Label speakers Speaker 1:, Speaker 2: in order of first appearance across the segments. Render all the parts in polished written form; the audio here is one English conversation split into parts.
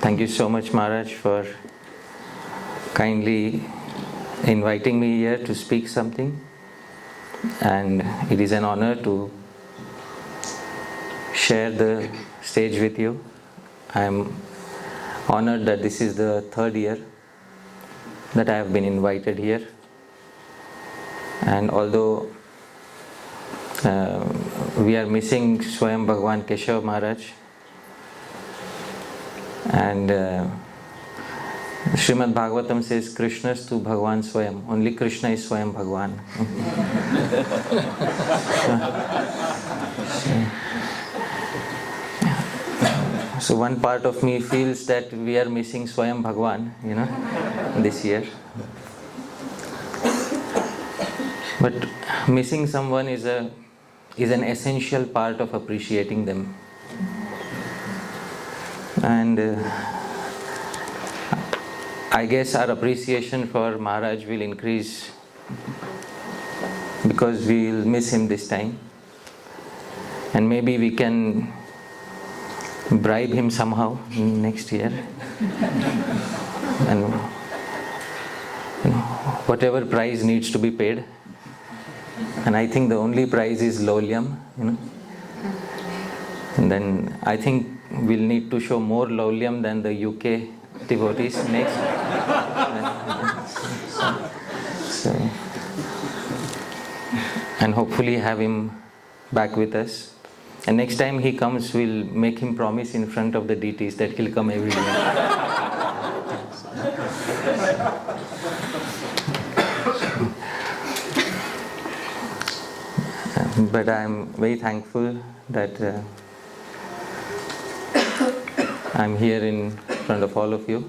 Speaker 1: Thank you so much, Maharaj, for kindly inviting me here to speak something. And it is an honor to share the stage with you. I am honored that this is the third year that I have been invited here. And although we are missing Swayam Bhagwan Keshav Maharaj, and Srimad Bhagavatam says Krishnastu Bhagwan Swayam. Only Krishna is Swayam Bhagwan. So one part of me feels that we are missing Swayam Bhagwan, this year. But missing someone is an essential part of appreciating them. And I guess our appreciation for Maharaj will increase because we will miss him this time. And maybe we can bribe him somehow next year. And whatever price needs to be paid. And I think the only price is Laulyam, And then I think we'll need to show more Laulyam than the UK devotees next. And hopefully have him back with us. And next time he comes, we'll make him promise in front of the deities that he'll come every year. But I'm very thankful that I'm here in front of all of you.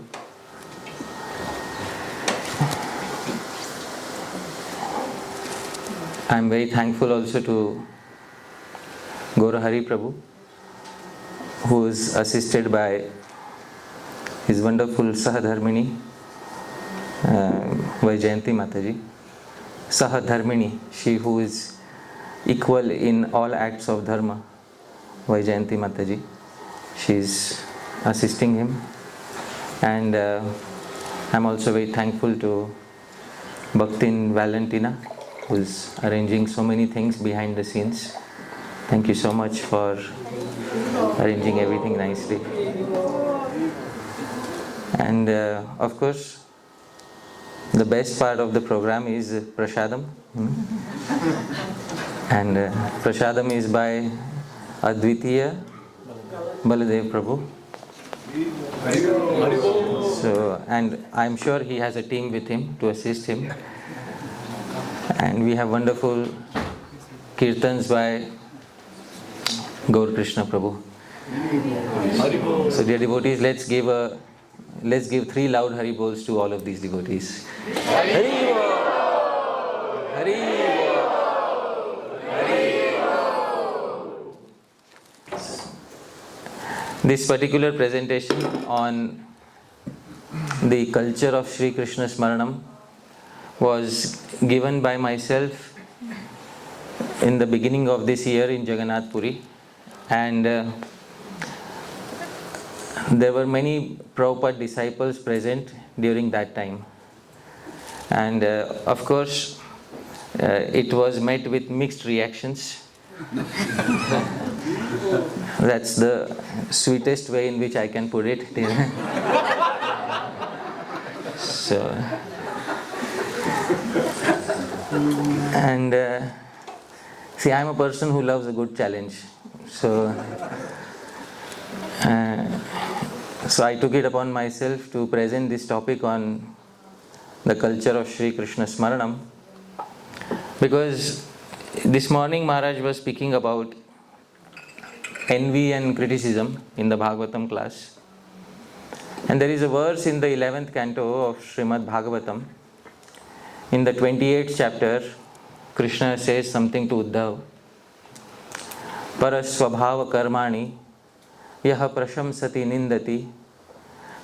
Speaker 1: I'm very thankful also to Gaurahari Prabhu, who is assisted by his wonderful Sahadharmini, Vaijayanti Mataji. Sahadharmini, she who is equal in all acts of dharma, Vaijayanti Mataji. She is assisting him. And I'm also very thankful to Bhaktin Valentina, who is arranging so many things behind the scenes. Thank you so much for arranging everything nicely. And of course, the best part of the program is Prashadam. And Prashadam is by Advitiya Baladev Prabhu. So, and I'm sure he has a team with him to assist him. And we have wonderful kirtans by Gaur Krishna Prabhu. So dear devotees, let's give 3 loud Hari Bols to all of these devotees. Hari Bol! Hari Bol! Hari Bol! This particular presentation on the culture of Śrī-Krishna-smaraṇam was given by myself in the beginning of this year in Jagannath Puri. And there were many Prabhupada disciples present during that time. And of course, it was met with mixed reactions. That's the sweetest way in which I can put it. So, and see, I'm a person who loves a good challenge. So I took it upon myself to present this topic on the culture of Śrī-Krishna-smaraṇam, because this morning Maharaj was speaking about envy and criticism in the Bhagavatam class. And there is a verse in the 11th canto of Srimad Bhagavatam. In the 28th chapter, Krishna says something to Uddhav. Parasvabhava karmani yaha prashamsati nindati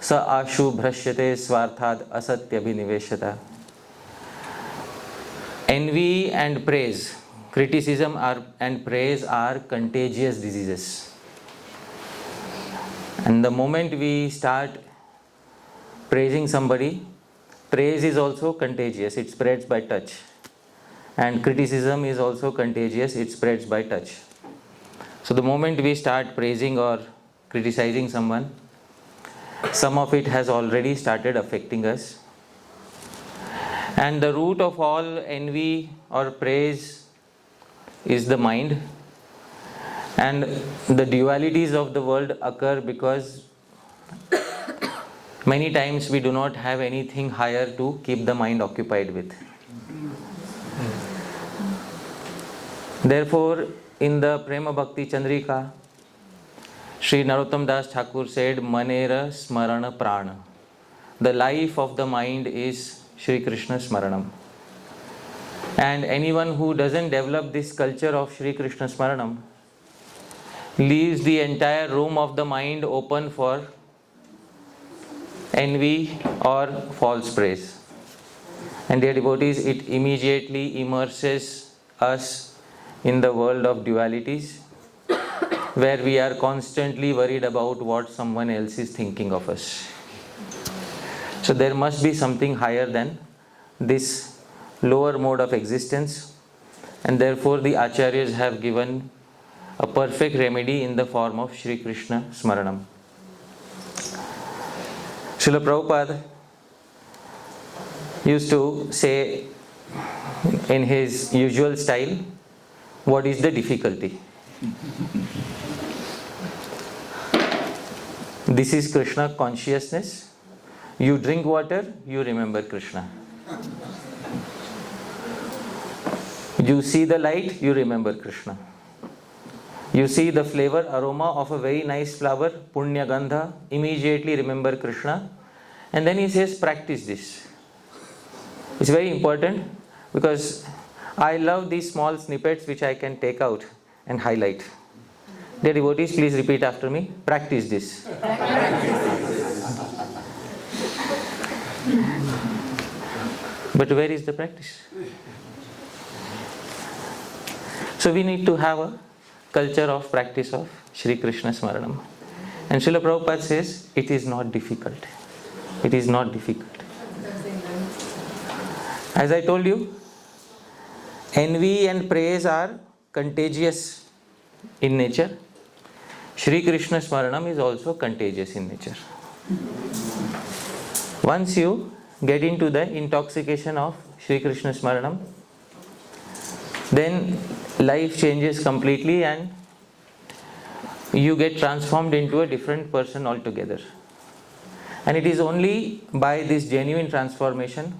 Speaker 1: sa ashu bhrashyate swarthad asatya viniveshata. Envy and praise, criticism and praise are contagious diseases. And the moment we start praising somebody, praise is also contagious, it spreads by touch. And criticism is also contagious, it spreads by touch. So the moment we start praising or criticizing someone, some of it has already started affecting us. And the root of all envy or praise is the mind. And the dualities of the world occur because many times we do not have anything higher to keep the mind occupied with. Therefore, in the Prema Bhakti Chandrika, Sri Narottam Das Thakur said, Manera Smarana Prana. The life of the mind is Śrī-Krishna-smaraṇam. And anyone who doesn't develop this culture of Śrī-Krishna-smaraṇam leaves the entire room of the mind open for envy or false praise. And dear devotees, it immediately immerses us in the world of dualities, where we are constantly worried about what someone else is thinking of us. So there must be something higher than this lower mode of existence, and therefore the Acharyas have given a perfect remedy in the form of Śrī-Krishna-smaraṇam. Srila Prabhupada used to say in his usual style, what is the difficulty? This is Krishna consciousness. You drink water, you remember Krishna. You see the light, you remember Krishna. You see the flavor, aroma of a very nice flower, Punya Gandha, immediately remember Krishna. And then he says, practice this. It's very important because I love these small snippets which I can take out and highlight. Dear devotees, please repeat after me. Practice this. But where is the practice? So we need to have a culture of practice of Śrī-Krishna-smaraṇam. And Srila Prabhupada says, it is not difficult. It is not difficult. As I told you, envy and praise are contagious in nature. Śrī-Krishna-smaraṇam is also contagious in nature. Once you get into the intoxication of Śrī-Krishna-smaraṇam, then life changes completely and you get transformed into a different person altogether. And it is only by this genuine transformation,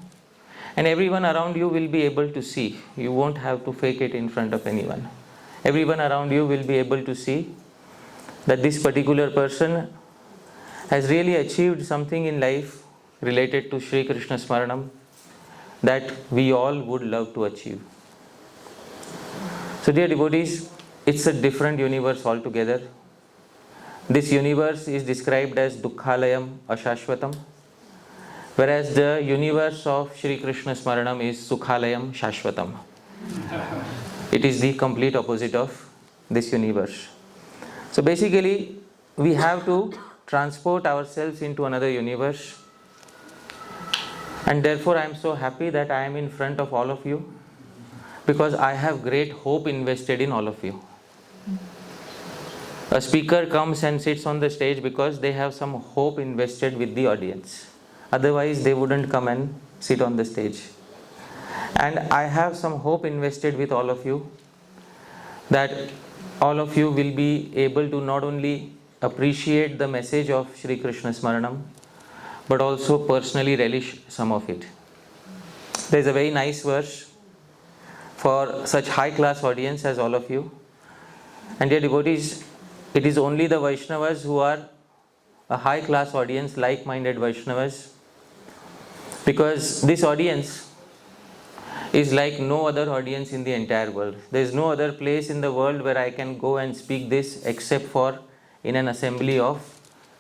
Speaker 1: and everyone around you will be able to see. You won't have to fake it in front of anyone. Everyone around you will be able to see that this particular person has really achieved something in life related to Śrī-Krishna-smaraṇam that we all would love to achieve. So dear devotees, it's a different universe altogether. This universe is described as Dukkhalayam Ashashvatam, whereas the universe of Śrī-Krishna-smaraṇam is Sukhalayam Shashvatam. It is the complete opposite of this universe. So basically, we have to transport ourselves into another universe. And therefore, I am so happy that I am in front of all of you, because I have great hope invested in all of you. A speaker comes and sits on the stage because they have some hope invested with the audience. Otherwise, they wouldn't come and sit on the stage. And I have some hope invested with all of you, that all of you will be able to not only appreciate the message of Śrī-Krishna-smaraṇam, but also personally relish some of it. There is a very nice verse for such high-class audience as all of you. And dear devotees, it is only the Vaishnavas who are a high-class audience, like-minded Vaishnavas, because this audience is like no other audience in the entire world. There is no other place in the world where I can go and speak this except for in an assembly of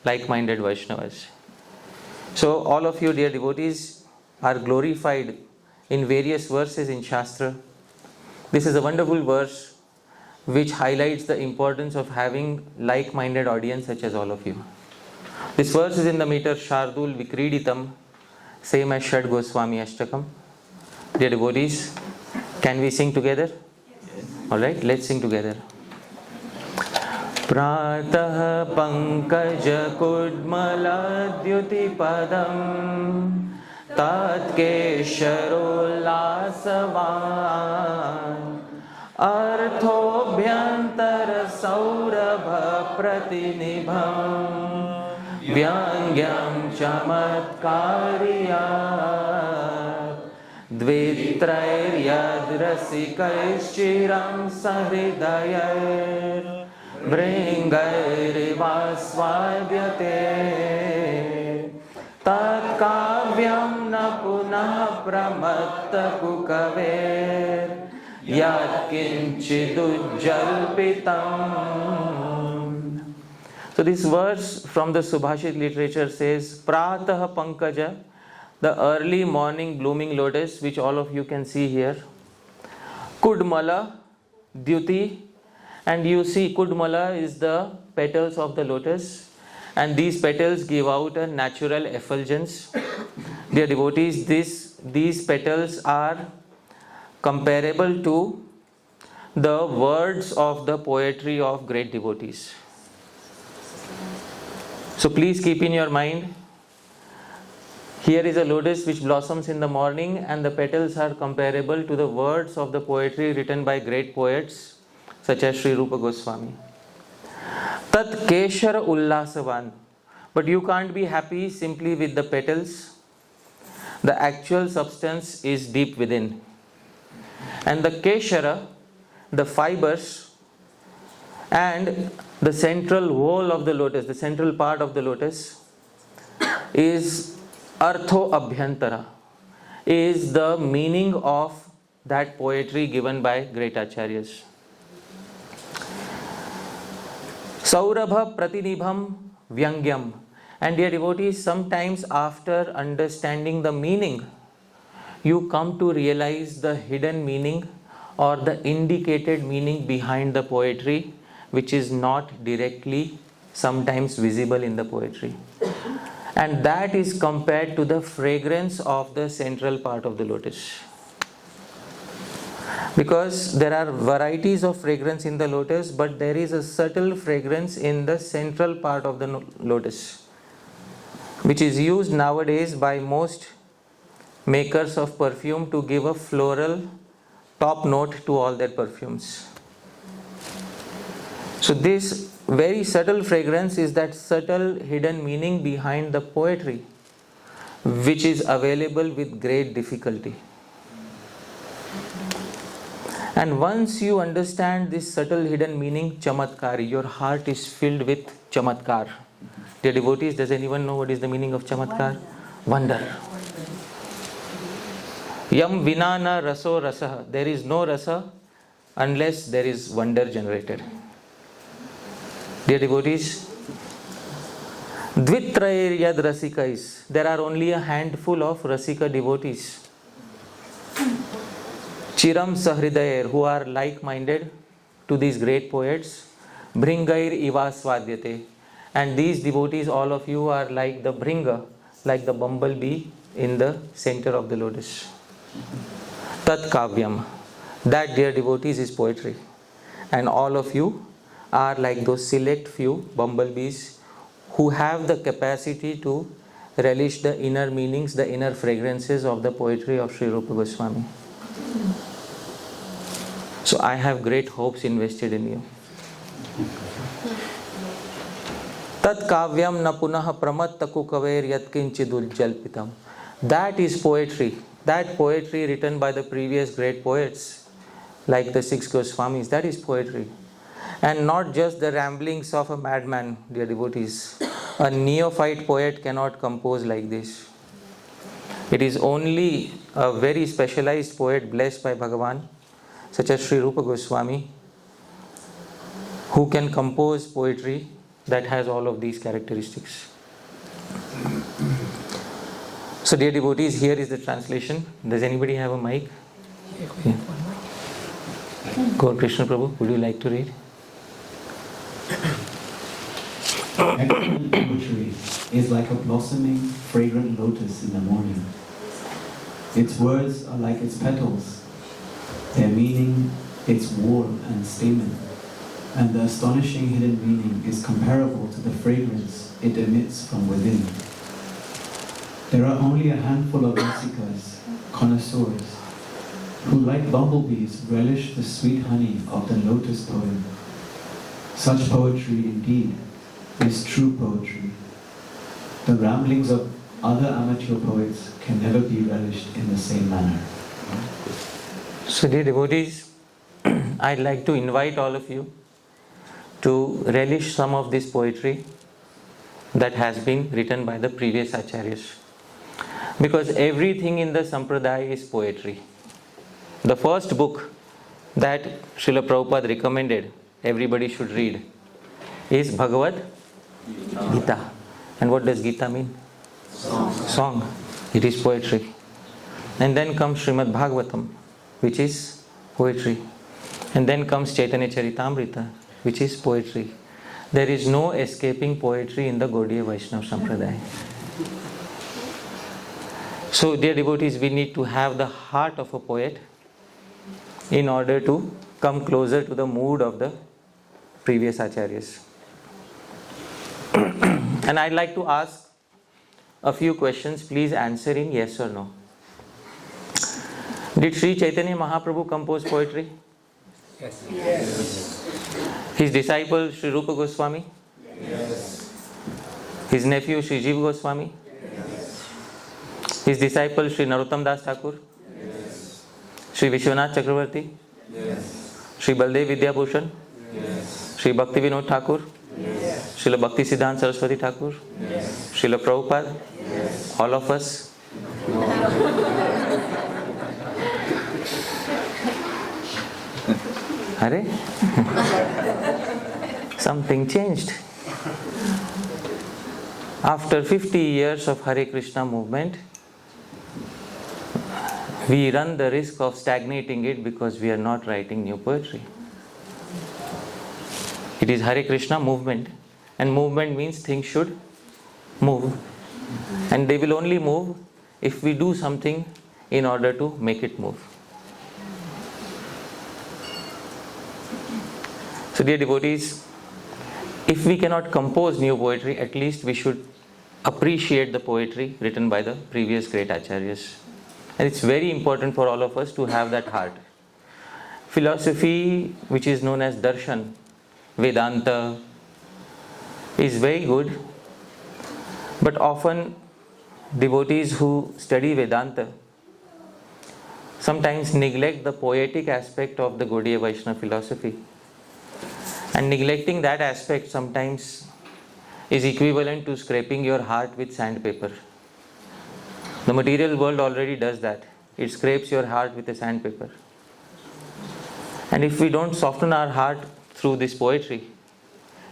Speaker 1: like-minded Vaishnavas. So all of you, dear devotees, are glorified in various verses in Shastra. This is a wonderful verse which highlights the importance of having like-minded audience such as all of you. This verse is in the meter Shardul Vikriditam, same as Shad Goswami Ashtakam. Dear devotees, can we sing together? Alright, let's sing together. Pratah Pankaja Kudmala Dyuti Padam Tat Kesharollasavan Arthobhyantara Saurabha Pratinibham Vyangyam Chamatkariya Dvitrair Yadrasikaischchiram Sahridayar Vringairivasvadyate Tat kavyam na punah pramatta kukaver Yat kinchidujjalpitam. So this verse from the Subhashit literature says, Pratah Pankaja, the early morning blooming lotus, which all of you can see here. Kudmala, Dyuti, and you see Kudmala is the petals of the lotus, and these petals give out a natural effulgence. Dear devotees, these petals are comparable to the words of the poetry of great devotees. So please keep in your mind, here is a lotus which blossoms in the morning, and the petals are comparable to the words of the poetry written by great poets such as Sri Rupa Goswami. Tat Keshara Ullasavan. But you can't be happy simply with the petals. The actual substance is deep within. And the Keshara, the fibers, and the central whole of the lotus, the central part of the lotus, is Artho Abhyantara, is the meaning of that poetry given by great acharyas. Saurabha Pratinibham Vyangyam. And dear devotees, sometimes after understanding the meaning, you come to realize the hidden meaning or the indicated meaning behind the poetry, which is not directly sometimes visible in the poetry. And that is compared to the fragrance of the central part of the lotus. Because there are varieties of fragrance in the lotus, but there is a subtle fragrance in the central part of the lotus, which is used nowadays by most makers of perfume to give a floral top note to all their perfumes. So this very subtle fragrance is that subtle hidden meaning behind the poetry, which is available with great difficulty. And once you understand this subtle hidden meaning, chamatkari, your heart is filled with chamatkar. Dear devotees, does anyone know what is the meaning of chamatkar? Wonder. Yam vinana raso rasaha. There is no rasa unless there is wonder generated. Dear devotees, Dvitrair yad rasikais. There are only a handful of rasika devotees. Chiram Sahridayer, who are like-minded to these great poets. Bringair ivasvadyate. And these devotees, all of you, are like the bringa, like the bumblebee in the center of the lotus. Tat kavyam. That, dear devotees, is poetry. And all of you are like those select few bumblebees who have the capacity to relish the inner meanings, the inner fragrances of the poetry of Sri Rupa Goswami. So I have great hopes invested in you. Tat kavyam na punaha pramatta kukaver yatkinchidul jalpitam. That is poetry. That poetry written by the previous great poets, like the 6 Goswamis, that is poetry. And not just the ramblings of a madman, dear devotees. A neophyte poet cannot compose like this. It is only a very specialized poet blessed by Bhagavan, such as Sri Rupa Goswami, who can compose poetry that has all of these characteristics. So dear devotees, here is the translation. Does anybody have a mic? Yeah. Gaur Krishna Prabhu, would you like to read?
Speaker 2: Excellent poetry is like a blossoming, fragrant lotus in the morning. Its words are like its petals, their meaning its whorl and stamen, and the astonishing hidden meaning is comparable to the fragrance it emits from within. There are only a handful of rasikas, connoisseurs, who like bumblebees relish the sweet honey of the lotus poem. Such poetry indeed is true poetry. The ramblings of other amateur poets can never be relished in the same manner.
Speaker 1: So dear devotees, I'd like to invite all of you to relish some of this poetry that has been written by the previous acharyas. Because everything in the sampradaya is poetry. The first book that Srila Prabhupada recommended everybody should read is Bhagavad Gita. And what does Gita mean? Song. It is poetry. And then comes Srimad Bhagavatam, which is poetry. And then comes Chaitanya Charitamrita, which is poetry. There is no escaping poetry in the Gaudiya Vaishnava Sampradaya. So dear devotees, we need to have the heart of a poet in order to come closer to the mood of the previous acharyas. And I'd like to ask a few questions. Please answer in yes or no. Did Sri Chaitanya Mahaprabhu compose poetry?
Speaker 3: Yes.
Speaker 4: Yes.
Speaker 1: His disciple Sri Rupa Goswami?
Speaker 4: Yes.
Speaker 1: His nephew Sri Jiva Goswami?
Speaker 4: Yes.
Speaker 1: His disciple Sri Narottam Das Thakur?
Speaker 4: Yes.
Speaker 1: Sri Vishwanath Chakravarti?
Speaker 4: Yes.
Speaker 1: Sri Baldev Vidyabhushan?
Speaker 4: Yes.
Speaker 1: Sri Bhakti Vinod Thakur?
Speaker 4: Yes.
Speaker 1: Srila Bhakti Siddhanta Saraswati Thakur?
Speaker 4: Yes.
Speaker 1: Srila Prabhupada?
Speaker 4: Yes.
Speaker 1: All of us? Are? Something changed. After 50 years of Hare Krishna movement, we run the risk of stagnating it because we are not writing new poetry. It is Hare Krishna movement, and movement means things should move. And they will only move if we do something in order to make it move. So dear devotees, if we cannot compose new poetry, at least we should appreciate the poetry written by the previous great acharyas. And it's very important for all of us to have that heart. Philosophy, which is known as darshan, Vedanta, is very good, but often devotees who study Vedanta sometimes neglect the poetic aspect of the Gaudiya Vaishnava philosophy. And neglecting that aspect sometimes is equivalent to scraping your heart with sandpaper. The material world already does that. It scrapes your heart with a sandpaper. And if we don't soften our heart through this poetry,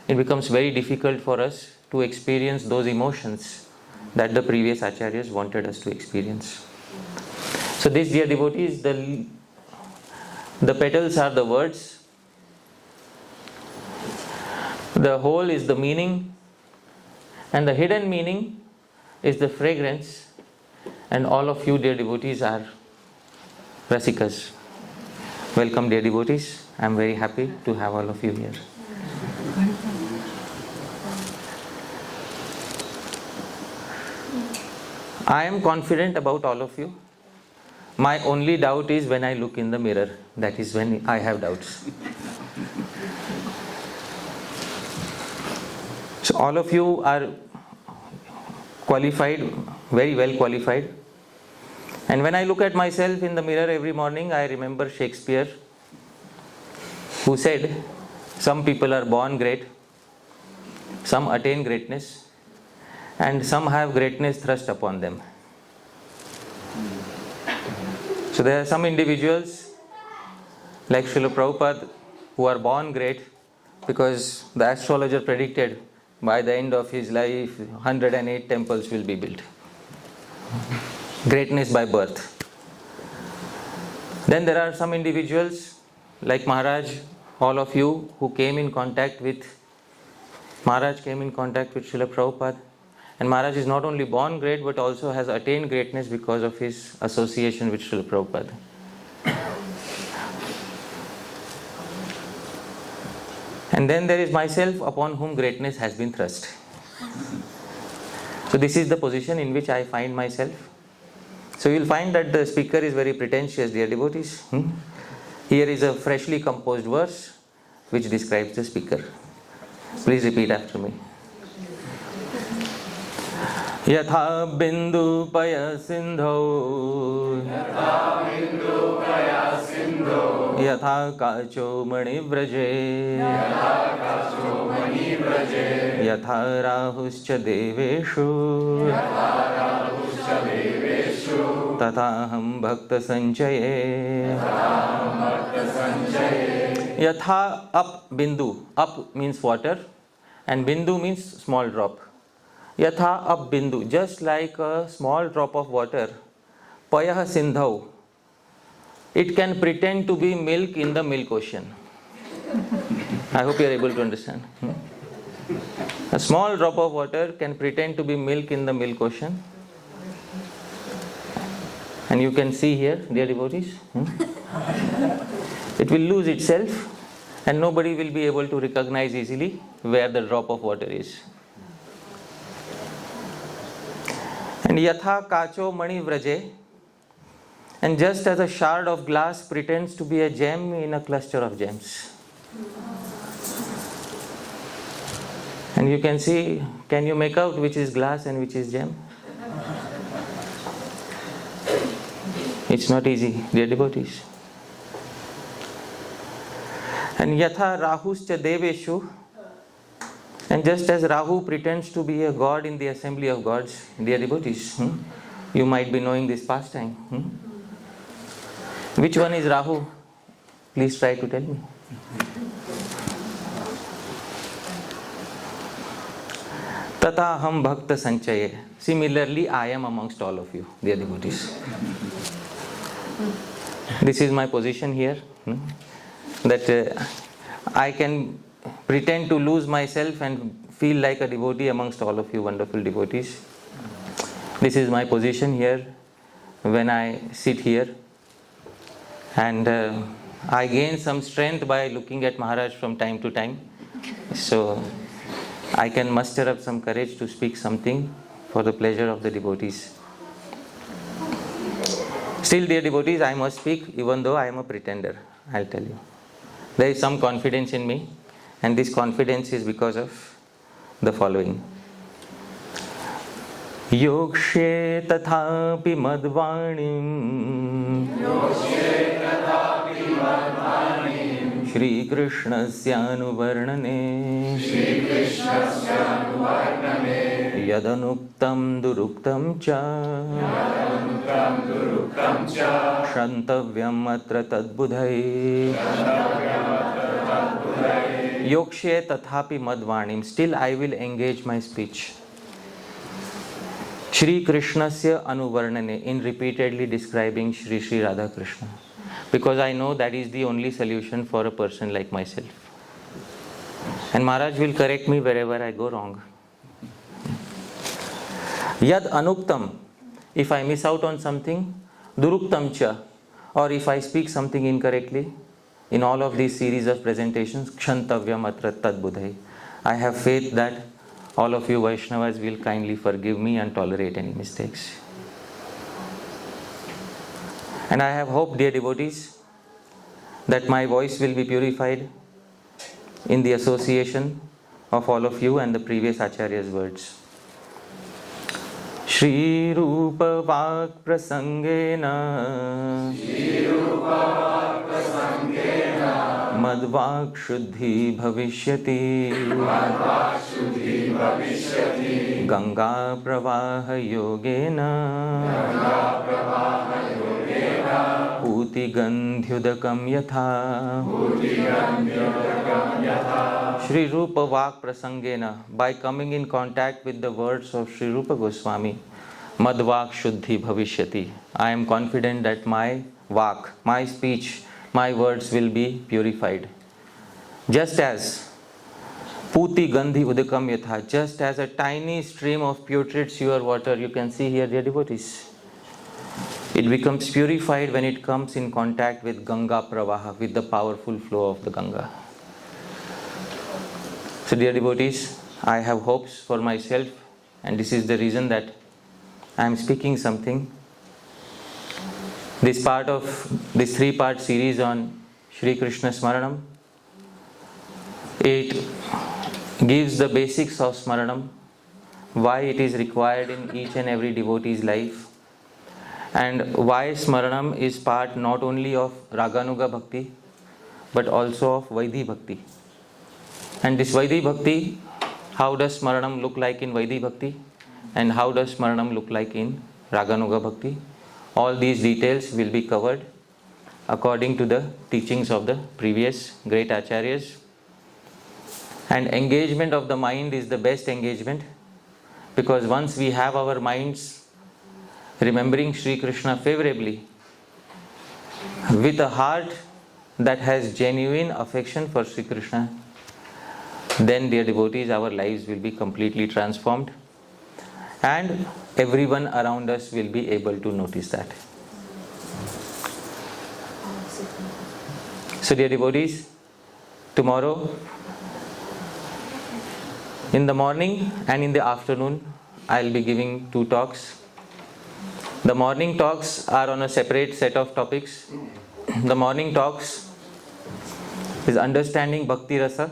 Speaker 1: it becomes very difficult for us to experience those emotions that the previous acharyas wanted us to experience. So this, dear devotees, the petals are the words, the whole is the meaning, and the hidden meaning is the fragrance, and all of you, dear devotees, are rasikas. Welcome, dear devotees. I am very happy to have all of you here. I am confident about all of you. My only doubt is when I look in the mirror. That is when I have doubts. So all of you are qualified, very well qualified. And when I look at myself in the mirror every morning, I remember Shakespeare, who said, some people are born great, some attain greatness, and some have greatness thrust upon them. So there are some individuals like Srila Prabhupada who are born great because the astrologer predicted by the end of his life 108 temples will be built. Greatness by birth. Then there are some individuals like Maharaj, all of you who came in contact with Maharaj came in contact with Srila Prabhupada, and Maharaj is not only born great but also has attained greatness because of his association with Srila Prabhupada. And then there is myself upon whom greatness has been thrust. So this is the position in which I find myself. So you will find that the speaker is very pretentious, dear devotees. Here is a freshly composed verse which describes the speaker. Please repeat after me. Yatha bindu paya sindho Yatha kacho mani vraje Yatha rahuscha deveshu Tathaham bhakta sanchaye Yatha up bindu. Up means water and bindu means small drop. Yatha up bindu, just like a small drop of water. Payah sindhau, it can pretend to be milk in the milk ocean. I hope you are able to understand. A small drop of water can pretend to be milk in the milk ocean. And you can see here, dear devotees, it will lose itself and nobody will be able to recognize easily where the drop of water is. And yatha kacho mani vraje, and just as a shard of glass pretends to be a gem in a cluster of gems. And you can see, can you make out which is glass and which is gem? It's not easy, dear devotees. And yatha rahuscha deveshu, and just as Rahu pretends to be a god in the assembly of gods, dear devotees, you might be knowing this pastime. Which one is Rahu? Please try to tell me. Tataham bhakta sanchaye. Similarly, I am amongst all of you, dear devotees. This is my position here, that I can pretend to lose myself and feel like a devotee amongst all of you wonderful devotees. This is my position here when I sit here, and I gain some strength by looking at Maharaj from time to time. So I can muster up some courage to speak something for the pleasure of the devotees. Still, dear devotees, I must speak even though I am a pretender. I'll tell you. There is some confidence in me, and this confidence is because of the following. Yokshe tathapi madvanim Śrī-Krishna-smaraṇam Yadanuktam duruktam cha Shantavyam atra tadbudhai Yokshe tathapi madvanim. Still I will engage my speech. Śrī-Krishna-smaraṇam, in repeatedly describing Shri Shri Radha Krishna. Because I know that is the only solution for a person like myself. And Maharaj will correct me wherever I go wrong. Yad anuktam, if I miss out on something, duruktam cha, or if I speak something incorrectly, in all of these series of presentations, kshantavyam atra tadbudhai. I have faith that all of you Vaishnavas will kindly forgive me and tolerate any mistakes. And I have hope, dear devotees, that my voice will be purified in the association of all of you and the previous Acharya's words. Shri Rupa Vak Prasangena Madvak Shuddhi Bhavishyati Ganga Pravaha Yogena Puti Gandhyudakam Yatha. Shri Rupa Vak Prasangena, by coming in contact with the words of Shri Rupa Goswami, Madvak Shuddhi Bhavishyati. I am confident that my vak, my speech, my words will be purified. Just as Puti gandhi udakam yatha. Just as a tiny stream of putrid sewer water, you can see here, dear devotees, it becomes purified when it comes in contact with Ganga Pravaha, with the powerful flow of the Ganga. So dear devotees, I have hopes for myself, and this is the reason that I am speaking something. This part of this 3-part series on Śrī-Krishna-smaraṇam, it gives the basics of Smaranam, why it is required in each and every devotee's life, and why Smaranam is part not only of Raganuga Bhakti but also of Vaidhi Bhakti. And this Vaidhi Bhakti, how does Smaranam look like in Vaidhi Bhakti, and how does Smaranam look like in Raganuga Bhakti? All these details will be covered according to the teachings of the previous great acharyas. And engagement of the mind is the best engagement, because once we have our minds remembering Sri Krishna favorably, with a heart that has genuine affection for Sri Krishna, then, dear devotees, our lives will be completely transformed, and everyone around us will be able to notice that. So dear devotees, tomorrow in the morning and in the afternoon I will be giving 2 talks. The morning talks are on a separate set of topics. The morning talks is understanding Bhakti Rasa,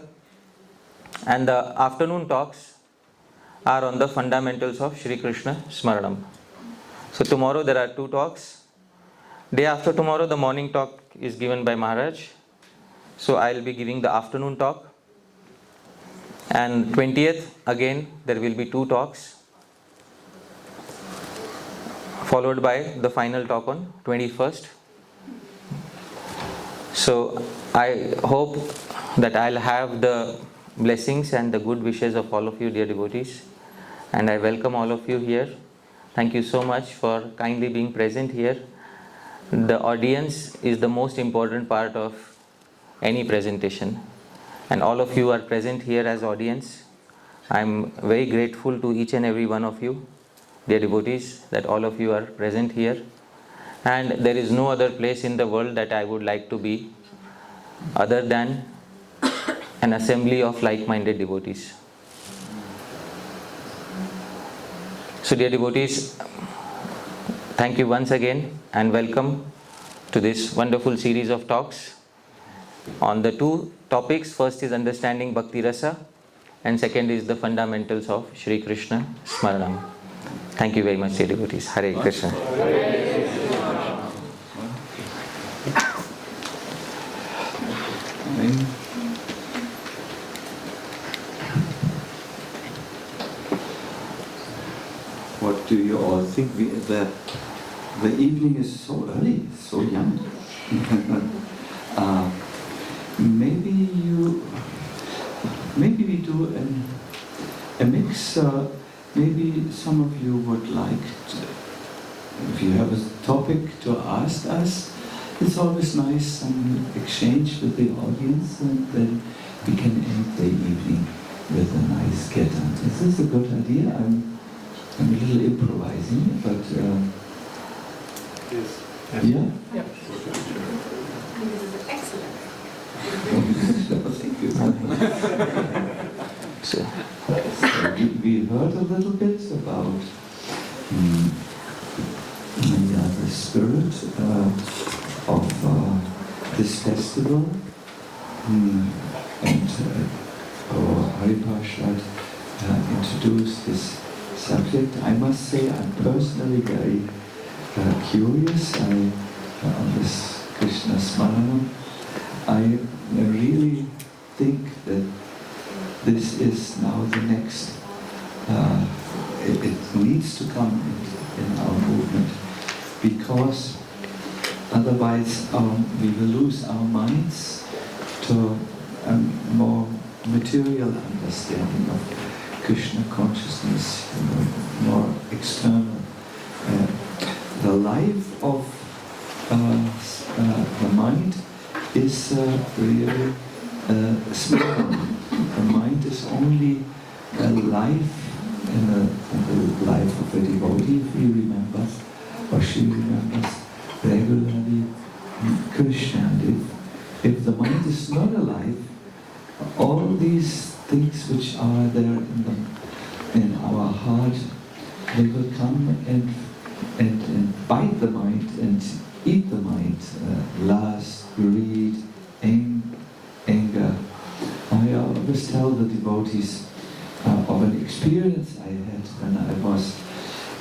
Speaker 1: and the afternoon talks are on the fundamentals of Śrī-Krishna-smaraṇam. So tomorrow there are 2 talks. Day after tomorrow the morning talk is given by Maharaj. So I will be giving the afternoon talk. And 20th again there will be 2 talks, followed by the final talk on 21st. So I hope that I'll have the blessings and the good wishes of all of you, dear devotees, and I welcome all of you here. Thank you so much for kindly being present here. The audience is the most important part of any presentation, and all of you are present here as audience. I am very grateful to each and every one of you, dear devotees, that all of you are present here, and there is no other place in the world that I would like to be other than an assembly of like-minded devotees. So dear devotees, thank you once again and welcome to this wonderful series of talks on the 2 topics. First is understanding Bhakti Rasa, and second is the fundamentals of Śrī-Krishna-smaraṇam. Thank you very much, dear devotees. Hare Krishna.
Speaker 3: What do you all think? The evening is so early, so young. Maybe we do a mix. Maybe some of you would like to, if you have a topic to ask us, it's always nice some exchange with the audience, and then we can end the evening with a nice get-on. This is a good idea. I'm a little improvising, but
Speaker 4: Yes.
Speaker 3: yeah.
Speaker 4: Yeah.
Speaker 5: This is excellent.
Speaker 3: Thank you. So we heard a little bit about the spirit of this festival, and our Hari Parshad introduced this subject. I must say I'm personally very curious on this Krishna-smaraṇam. I really think that this is now the next, it needs to come in our movement, because otherwise we will lose our minds to a more material understanding of Krishna consciousness, more external. The life of the mind is really small. the mind is only a life in the life of a devotee, if he remembers or she remembers regularly Krishna. And if the mind is not alive, all these things which are there in our heart, they will come and bite the mind and eat the mind. Lust, greed, anger. I always tell the devotees of an experience I had when I was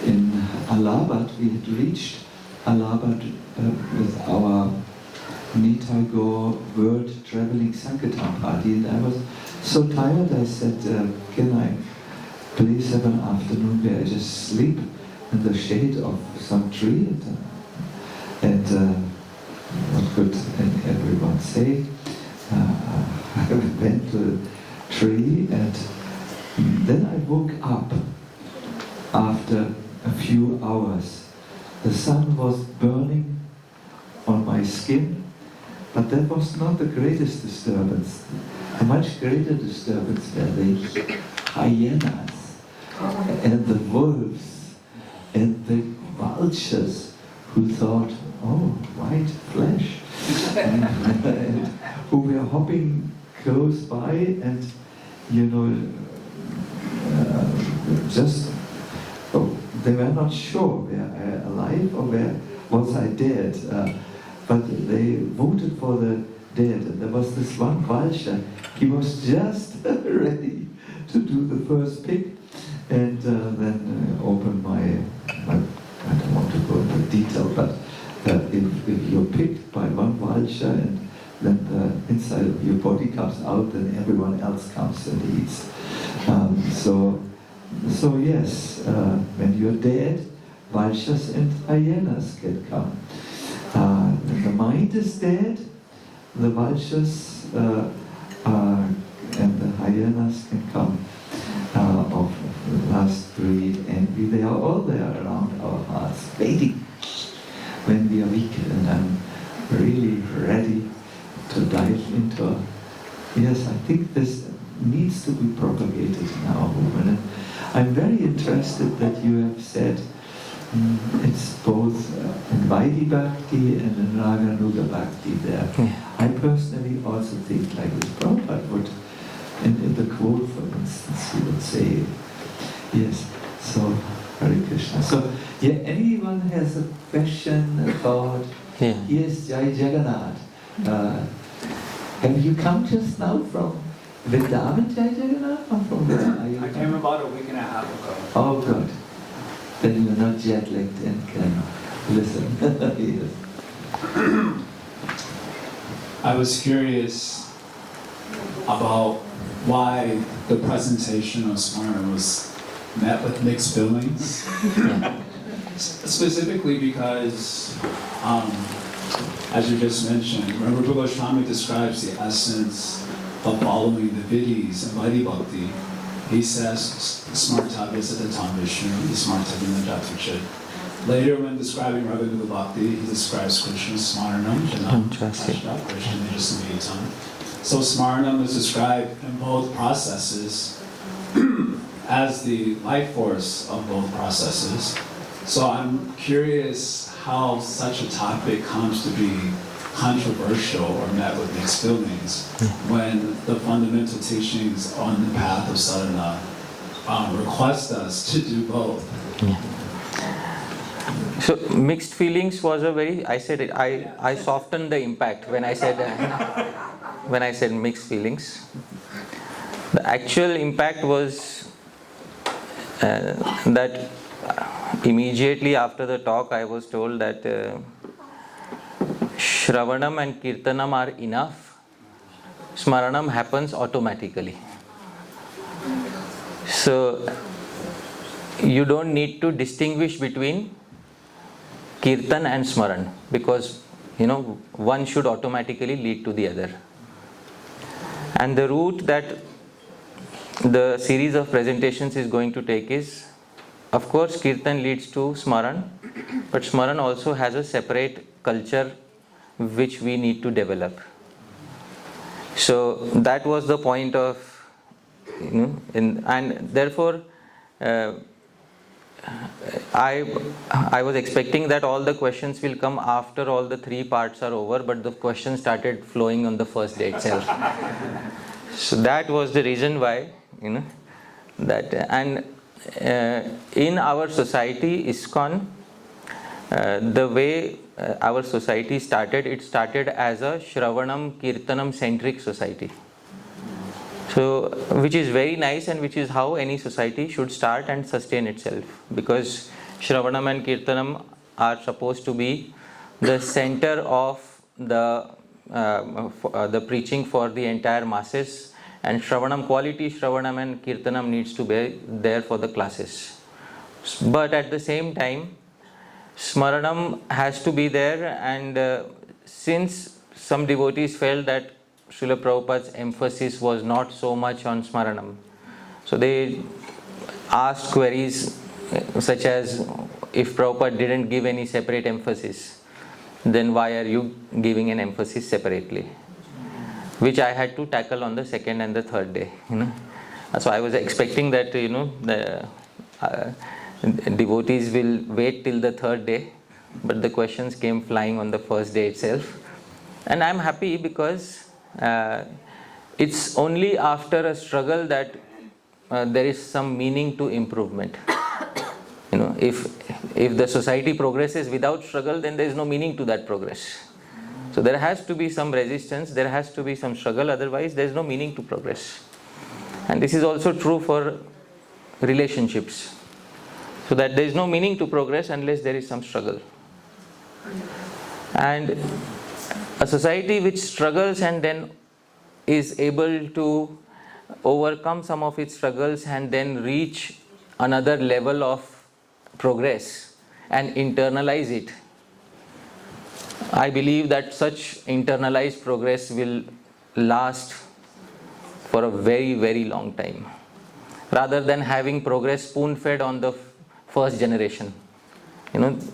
Speaker 3: in Allahabad. We had reached Allahabad with our Nitago World Traveling Sankirtan Party, and I was so tired I said, can I please have an afternoon where I just sleep in the shade of some tree? And what could everyone say? I went to a tree, and then I woke up after a few hours. The sun was burning on my skin, but that was not the greatest disturbance. A much greater disturbance were the hyenas and the wolves and the vultures who thought, oh, white flesh, and who were hopping close by and, they were not sure were I alive or was I dead, but they voted for the dead. And there was this one vulture, he was just ready to do the first pick, and then open I don't want to go into detail, but if you're picked by one vulture and then the inside of your body comes out, then everyone else comes and eats. So yes, when you're dead, vultures and hyenas can come. When the mind is dead, the vultures and the hyenas can come of lust, greed, envy. They are all there around our hearts, waiting when we are weak, and I'm really ready to dive into. Yes, I think this needs to be propagated in our movement. And I'm very interested that you have said it's both in Vaidhi Bhakti and in Raganuga Bhakti there. I personally also think like this. Prabhupada would, in the quote for instance, he would say, yes, so Hare Krishna. So, yeah, anyone has a question, a thought?
Speaker 1: Yeah.
Speaker 3: Yes, Jai Jagannath. Have you come just now from Vrindavan, Jai Jagannath? Or from where are you?
Speaker 4: I came about a week and a half ago.
Speaker 3: Oh, good. Then you're not jet-lagged and can listen. Yes.
Speaker 6: I was curious about why the presentation of Smarana was met with mixed feelings. Specifically because, as you just mentioned, remember Prabhu Goswami describes the essence of following the vidis and Vaidhi Bhakti. He says, Smarta Visitatam Vishnu, Smarta Vinajatuchit. Later, when describing Raganuga Bhakti, he describes Śrī-Krishna-smaraṇam, Janam, Parshad, Krishna Nijasamitam. So Smaranam is described in both processes as the life force of both processes. So I'm curious how such a topic comes to be controversial or met with mixed feelings when the fundamental teachings on the path of sadhana request us to do both.
Speaker 1: So mixed feelings was a very, I said it, I softened the impact when I said mixed feelings. The actual impact was that immediately after the talk I was told that Shravanam and Kirtanam are enough. Smaranam happens automatically. So you don't need to distinguish between Kirtan and Smaran, because one should automatically lead to the other. And the route that the series of presentations is going to take is, of course, Kirtan leads to Smaran, but Smaran also has a separate culture which we need to develop. So that was the point of And therefore I was expecting that all the questions will come after all the 3 parts are over, but the questions started flowing on the first day itself. So that was the reason why, that. And in our society, ISKCON, the way our society started, it started as a Shravanam Kirtanam centric society. So, which is very nice, and which is how any society should start and sustain itself, because Shravanam and Kirtanam are supposed to be the center of the preaching for the entire masses, and Shravanam, quality Shravanam and Kirtanam needs to be there for the classes. But at the same time, Smaranam has to be there, and since some devotees felt that Srila Prabhupada's emphasis was not so much on Smaranam, so they asked queries such as, if Prabhupada didn't give any separate emphasis, then why are you giving an emphasis separately? Which I had to tackle on the second and the third day. So I was expecting that the devotees will wait till the third day, but the questions came flying on the first day itself. And I'm happy, because it's only after a struggle that there is some meaning to improvement. If the society progresses without struggle, then there is no meaning to that progress. So there has to be some resistance, there has to be some struggle, otherwise there is no meaning to progress. And this is also true for relationships. So that there is no meaning to progress unless there is some struggle. And a society which struggles and then is able to overcome some of its struggles and then reach another level of progress and internalize it, I believe that such internalized progress will last for a very, very long time, rather than having progress spoon-fed on the first generation.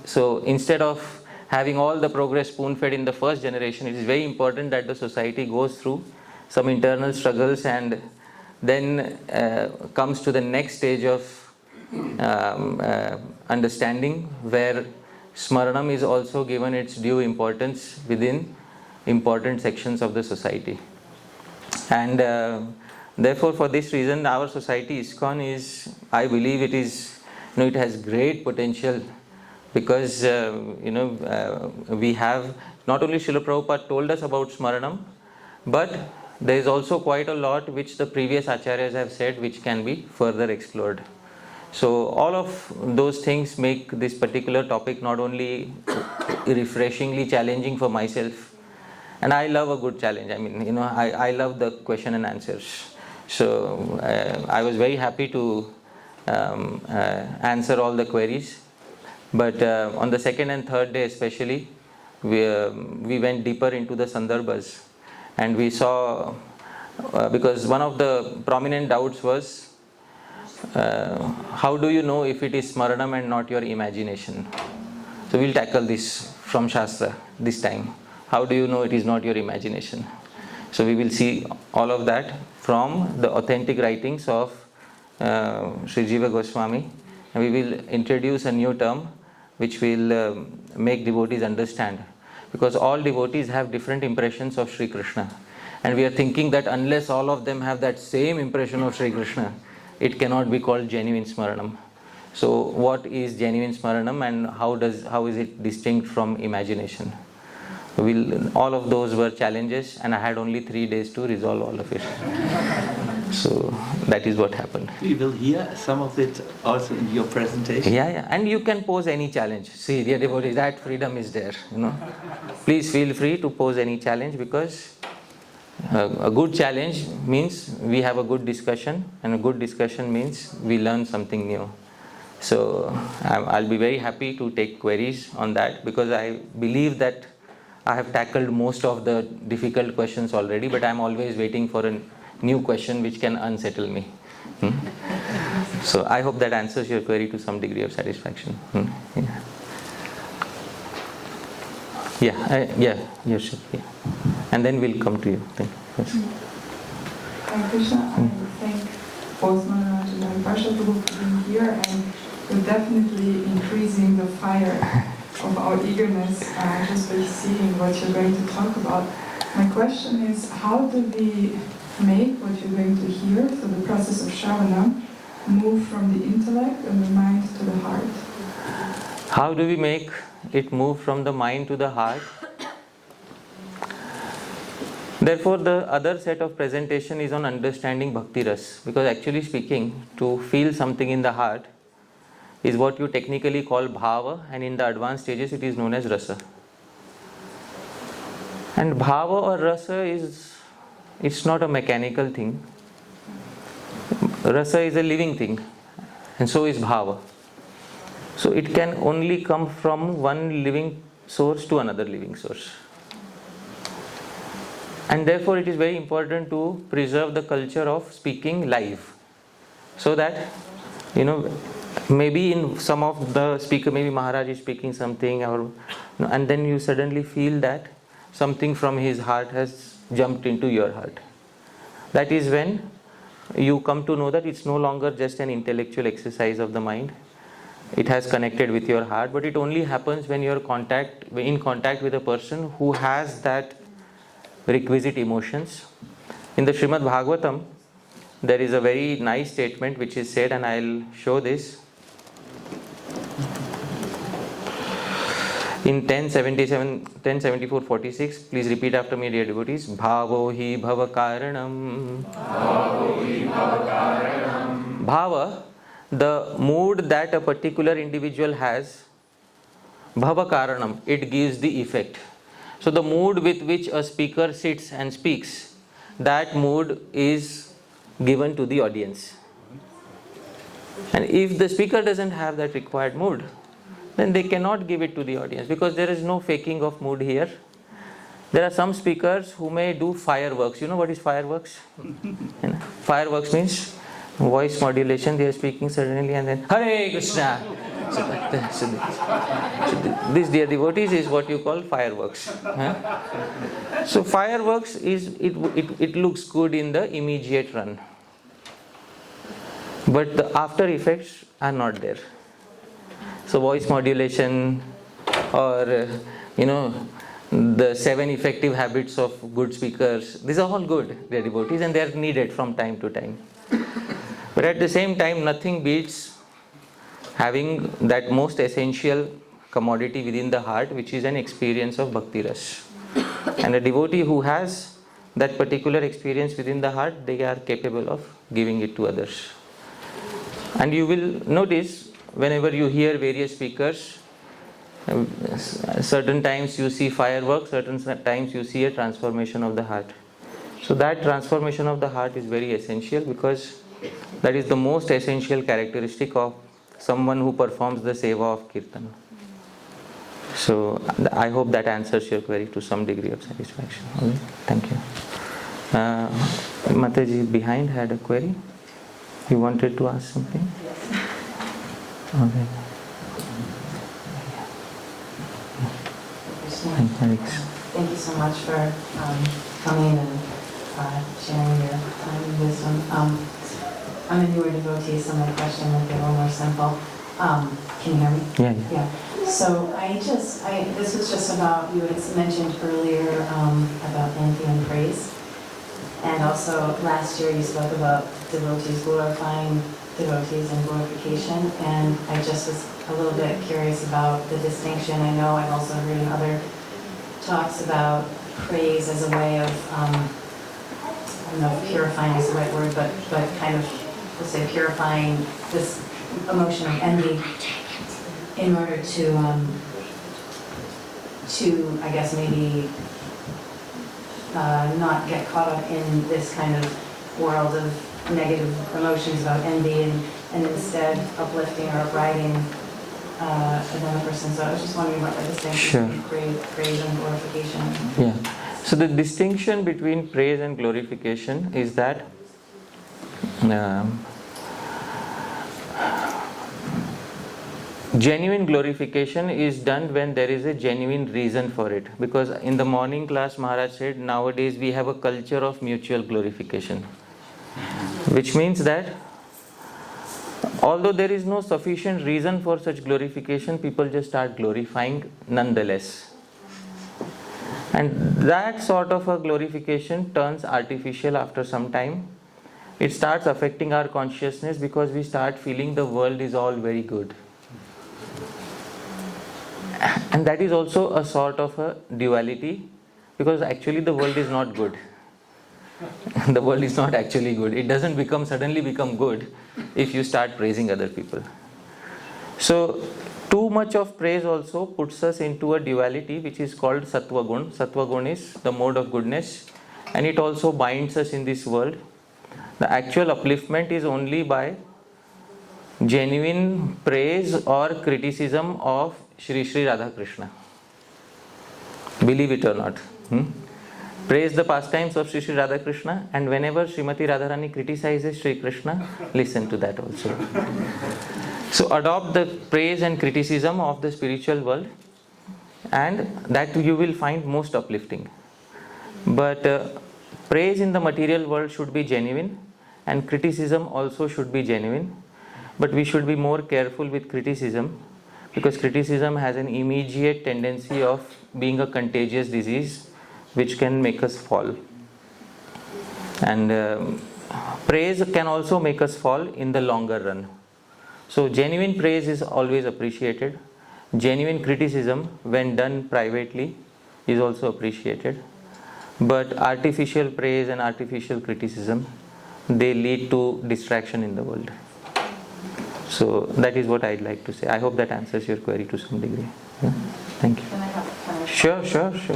Speaker 1: So instead of having all the progress spoon-fed in the first generation, it is very important that the society goes through some internal struggles and then comes to the next stage of understanding, where Smaranam is also given its due importance within important sections of the society. And therefore, for this reason, our society ISKCON is, I believe it is, it has great potential, because we have not only Srila Prabhupada told us about Smaranam, but there is also quite a lot which the previous acharyas have said which can be further explored. So all of those things make this particular topic not only refreshingly challenging for myself, and I love a good challenge. I love the question and answers. So I was very happy to answer all the queries. But on the second and third day especially, we went deeper into the Sandarbhas, and we saw, because one of the prominent doubts was, how do you know if it is Smaranam and not your imagination? So we'll tackle this from Shastra this time. How do you know it is not your imagination? So we will see all of that from the authentic writings of Sri Jiva Goswami, and we will introduce a new term which will make devotees understand, because all devotees have different impressions of Sri Krishna, and we are thinking that unless all of them have that same impression of Sri Krishna, it cannot be called genuine Smaranam. So what is genuine Smaranam, and how is it distinct from imagination? All of those were challenges, and I had only 3 days to resolve all of it. So that is what happened.
Speaker 7: We will hear some of it also in your presentation.
Speaker 1: Yeah, and you can pose any challenge. See, dear devotees, that freedom is there. Please feel free to pose any challenge, because a good challenge means we have a good discussion, and a good discussion means we learn something new. So I'll be very happy to take queries on that, because I believe that I have tackled most of the difficult questions already, but I'm always waiting for a new question which can unsettle me. So I hope that answers your query to some degree of satisfaction. Yes, yeah. And then we'll come to you. Thank you. Yes.
Speaker 8: Hare Krishna. I thank both Maharaj and Parshad Prabhu for being here, and you're definitely increasing the fire of our eagerness just by seeing what you're going to talk about. My question is, how do we make what you're going to hear, so the process of Shravanam, move from the intellect and the mind to the heart?
Speaker 1: How do we make it move from the mind to the heart? Therefore, the other set of presentation is on understanding Bhakti Ras, because actually speaking, to feel something in the heart is what you technically call Bhava, and in the advanced stages it is known as Rasa. And Bhava or Rasa it's not a mechanical thing. Rasa is a living thing, and so is Bhava. So it can only come from one living source to another living source. And therefore it is very important to preserve the culture of speaking live. So that, maybe in some of the speaker, maybe Maharaj is speaking something, and then you suddenly feel that something from his heart has jumped into your heart. That is when you come to know that it's no longer just an intellectual exercise of the mind. It has connected with your heart, but it only happens when you're in contact with a person who has that requisite emotions. In the Srimad Bhagavatam, there is a very nice statement which is said, and I'll show this. In 1074-46, please repeat after me, dear devotees. Bhavo hi bhava karanam. Bhava, the mood that a particular individual has, bhava karanam, it gives the effect. So the mood with which a speaker sits and speaks, that mood is given to the audience. And if the speaker doesn't have that required mood, then they cannot give it to the audience, because there is no faking of mood here. There are some speakers who may do fireworks. You know what is fireworks? Fireworks means voice modulation. They are speaking suddenly and then Hare Krishna. So this, dear devotees, is what you call fireworks. So fireworks it looks good in the immediate run, but the after effects are not there. So voice modulation, or the 7 effective habits of good speakers, these are all good, dear devotees, and they are needed from time to time. But at the same time, nothing beats having that most essential commodity within the heart, which is an experience of Bhakti Ras. And a devotee who has that particular experience within the heart, they are capable of giving it to others. And you will notice, whenever you hear various speakers, certain times you see fireworks, certain times you see a transformation of the heart. So that transformation of the heart is very essential, because that is the most essential characteristic of someone who performs the seva of kirtan. So I hope that answers your query to some degree of satisfaction. Okay? Thank you. Mataji behind had a query. You wanted to ask something? Okay.
Speaker 9: Thank you so much for coming and sharing your time and wisdom. I'm a newer devotee, so my question might be a little more simple. Can you hear me?
Speaker 1: Yeah.
Speaker 9: So this was just about, you had mentioned earlier about Abentheuer praise. And also last year you spoke about devotees glorifying devotees and glorification. And I just was a little bit curious about the distinction. I know I've also heard in other talks about praise as a way of, I don't know if purifying is the right word, but kind of, let's say, purifying this emotion of envy in order to I guess maybe not get caught up in this kind of world of negative emotions about envy, and instead uplifting or upriding another person. So I was just wondering what the distinction between praise and glorification.
Speaker 1: Yeah. So the distinction between praise and glorification is that genuine glorification is done when there is a genuine reason for it. Because in the morning class, Maharaj said, nowadays we have a culture of mutual glorification. Which means that although there is no sufficient reason for such glorification, people just start glorifying nonetheless. And that sort of a glorification turns artificial after some time. It starts affecting our consciousness because we start feeling the world is all very good. And that is also a sort of a duality, because actually the world is not good. The world is not actually good. It doesn't suddenly become good if you start praising other people. So too much of praise also puts us into a duality which is called Sattva Gun. Sattva Gun is the mode of goodness, and it also binds us in this world. The actual upliftment is only by genuine praise or criticism of Śrī Radha Krishna. Believe it or not. Praise the pastimes of Śrī Radha Krishna, and whenever Srimati Radharani criticizes Śrī Krishna, listen to that also. So adopt the praise and criticism of the spiritual world, and that you will find most uplifting. But praise in the material world should be genuine, and criticism also should be genuine. But we should be more careful with criticism, because criticism has an immediate tendency of being a contagious disease which can make us fall. And praise can also make us fall in the longer run. So genuine praise is always appreciated. Genuine criticism, when done privately, is also appreciated. But artificial praise and artificial criticism, they lead to distraction in the world. So that is what I'd like to say. I hope that answers your query to some degree. Yeah? Thank you.
Speaker 9: Can I have
Speaker 1: Sure.
Speaker 9: Just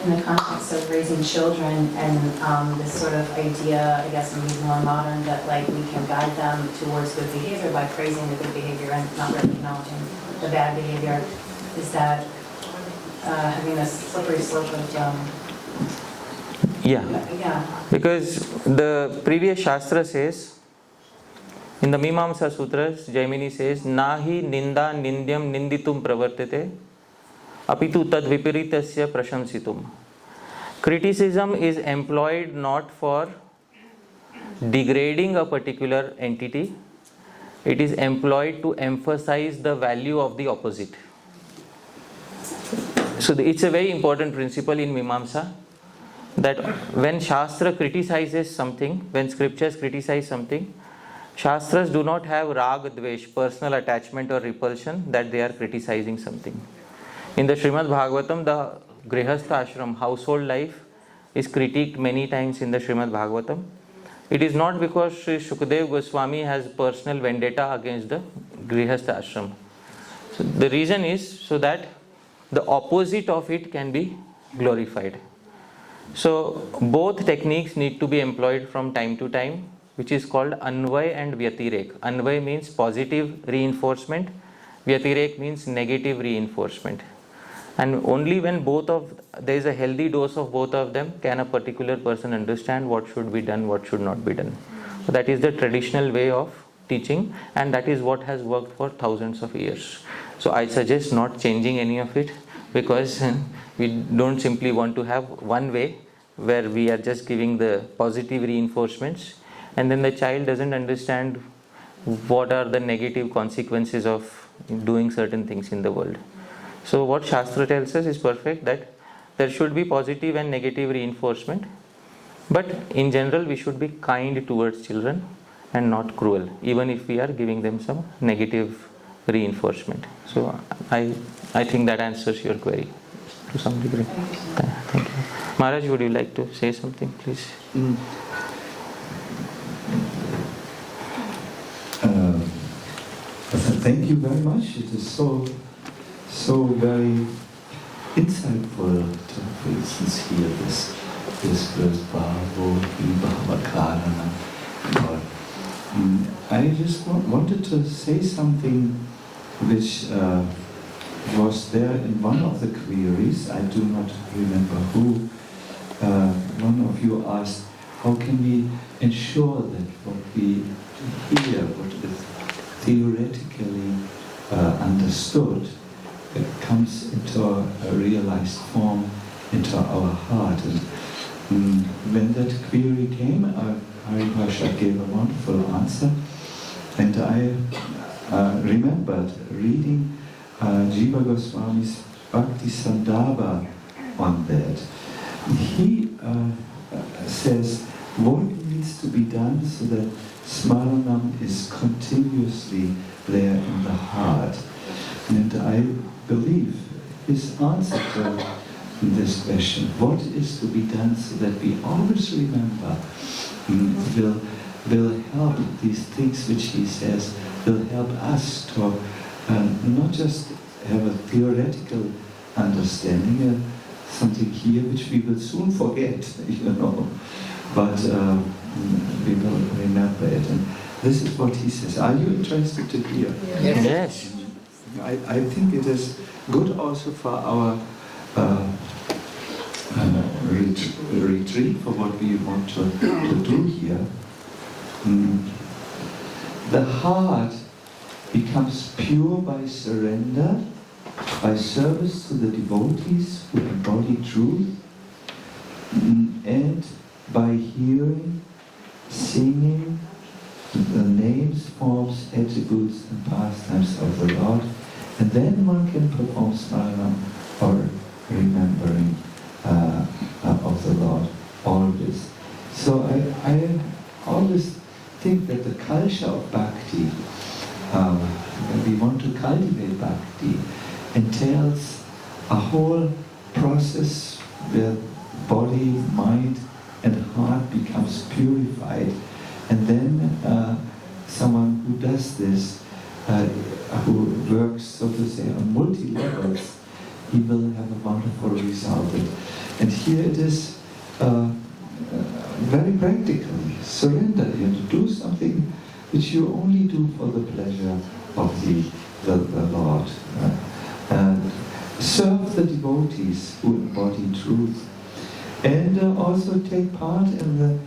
Speaker 9: in the context of raising children and this sort of idea, I guess maybe more modern, that like we can guide them towards good behavior by praising the good behavior and not really acknowledging the bad behavior, is that having a slippery slope of
Speaker 1: Yeah. Because the previous Shastra says, in the Mimamsa Sutras, Jaimini says, Nahi ninda nindyam ninditum pravartate, apitu tad viparitasya prashamsitum. Criticism is employed not for degrading a particular entity, it is employed to emphasize the value of the opposite. So it's a very important principle in Mimamsa, that when Shastra criticizes something, when scriptures criticize something, Shastras do not have rag, dvesh, personal attachment or repulsion that they are criticizing something. In the Srimad Bhagavatam, the Grihastha Ashram, household life, is critiqued many times in the Srimad Bhagavatam. It is not because Sri Shukdev Goswami has personal vendetta against the Grihastha Ashram. So the reason is so that the opposite of it can be glorified. So both techniques need to be employed from time to time, which is called Anvay and Vyatirek. Anvay means positive reinforcement, Vyatirek means negative reinforcement. And only when there is a healthy dose of both of them can a particular person understand what should be done, what should not be done. So that is the traditional way of teaching, and that is what has worked for thousands of years. So I suggest not changing any of it, because we don't simply want to have one way where we are just giving the positive reinforcements and then the child doesn't understand what are the negative consequences of doing certain things in the world. So what Shastra tells us is perfect, that there should be positive and negative reinforcement, but in general we should be kind towards children and not cruel, even if we are giving them some negative reinforcement. So I think that answers your query to some degree. Thank you. Maharaj, would you like to say something, please?
Speaker 3: Thank you very much. It is so very insightful to, for instance, hear this verse, Prabhu, I just wanted to say something which was there in one of the queries. I do not remember who. One of you asked, how can we ensure that what we hear, what is theoretically understood, it comes into a realized form into our heart. And When that query came, Parshad gave a wonderful answer, and I remembered reading Jiva Goswami's Bhakti Sandarbha on that. He says what needs to be done so that Smaranam is continuously there in the heart. And I believe his answer to this question, what is to be done so that we always remember, will help these things which he says, will help us to not just have a theoretical understanding, something here which we will soon forget, but we will remember it. And this is what he says. Are you interested to hear?
Speaker 1: Yes.
Speaker 3: I think it is good also for our retreat, for what we want to do here. The heart becomes pure by surrender, by service to the devotees who embody truth, and by hearing, singing the names, forms, attributes, and pastimes of the Lord, and then one can perform smaranam or remembering of the Lord always. So I always think that the culture of bhakti, when we want to cultivate bhakti, entails a whole process where body, mind, and heart becomes purified, and then someone who does this, who works, so to say, on multi-levels, he will have a wonderful result. And here it is very practical. Surrender, do something which you only do for the pleasure of the Lord. And serve the devotees who embody truth. And also take part in the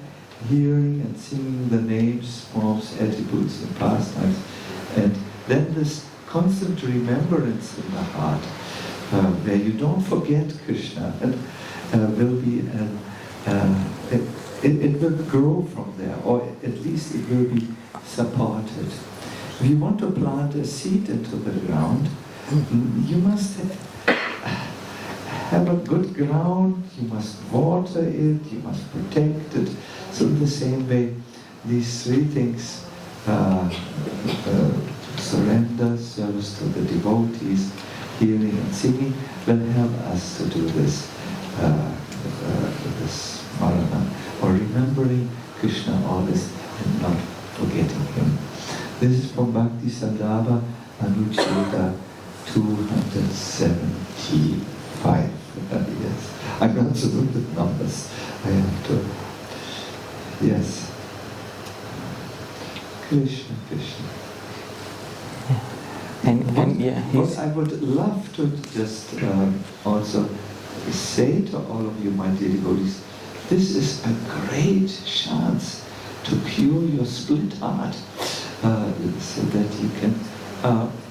Speaker 3: hearing and singing the names, forms, attributes, and pastimes. And then this constant remembrance in the heart, where you don't forget Krishna, and will be it will grow from there, or at least it will be supported. If you want to plant a seed into the ground, you must have a good ground, you must water it, you must protect it. So in the same way, these three things, surrender, service to the devotees, hearing and singing, will help us to do this, this smarana, or remembering Krishna always and not forgetting him. This is from Bhakti Sandarbha, Anucheta 275. Yes, I'm not so good with numbers. I have to. Yes. Krishna, Krishna.
Speaker 1: And yeah,
Speaker 3: what I would love to just also say to all of you, my dear devotees, this is a great chance to cure your split heart, so that you can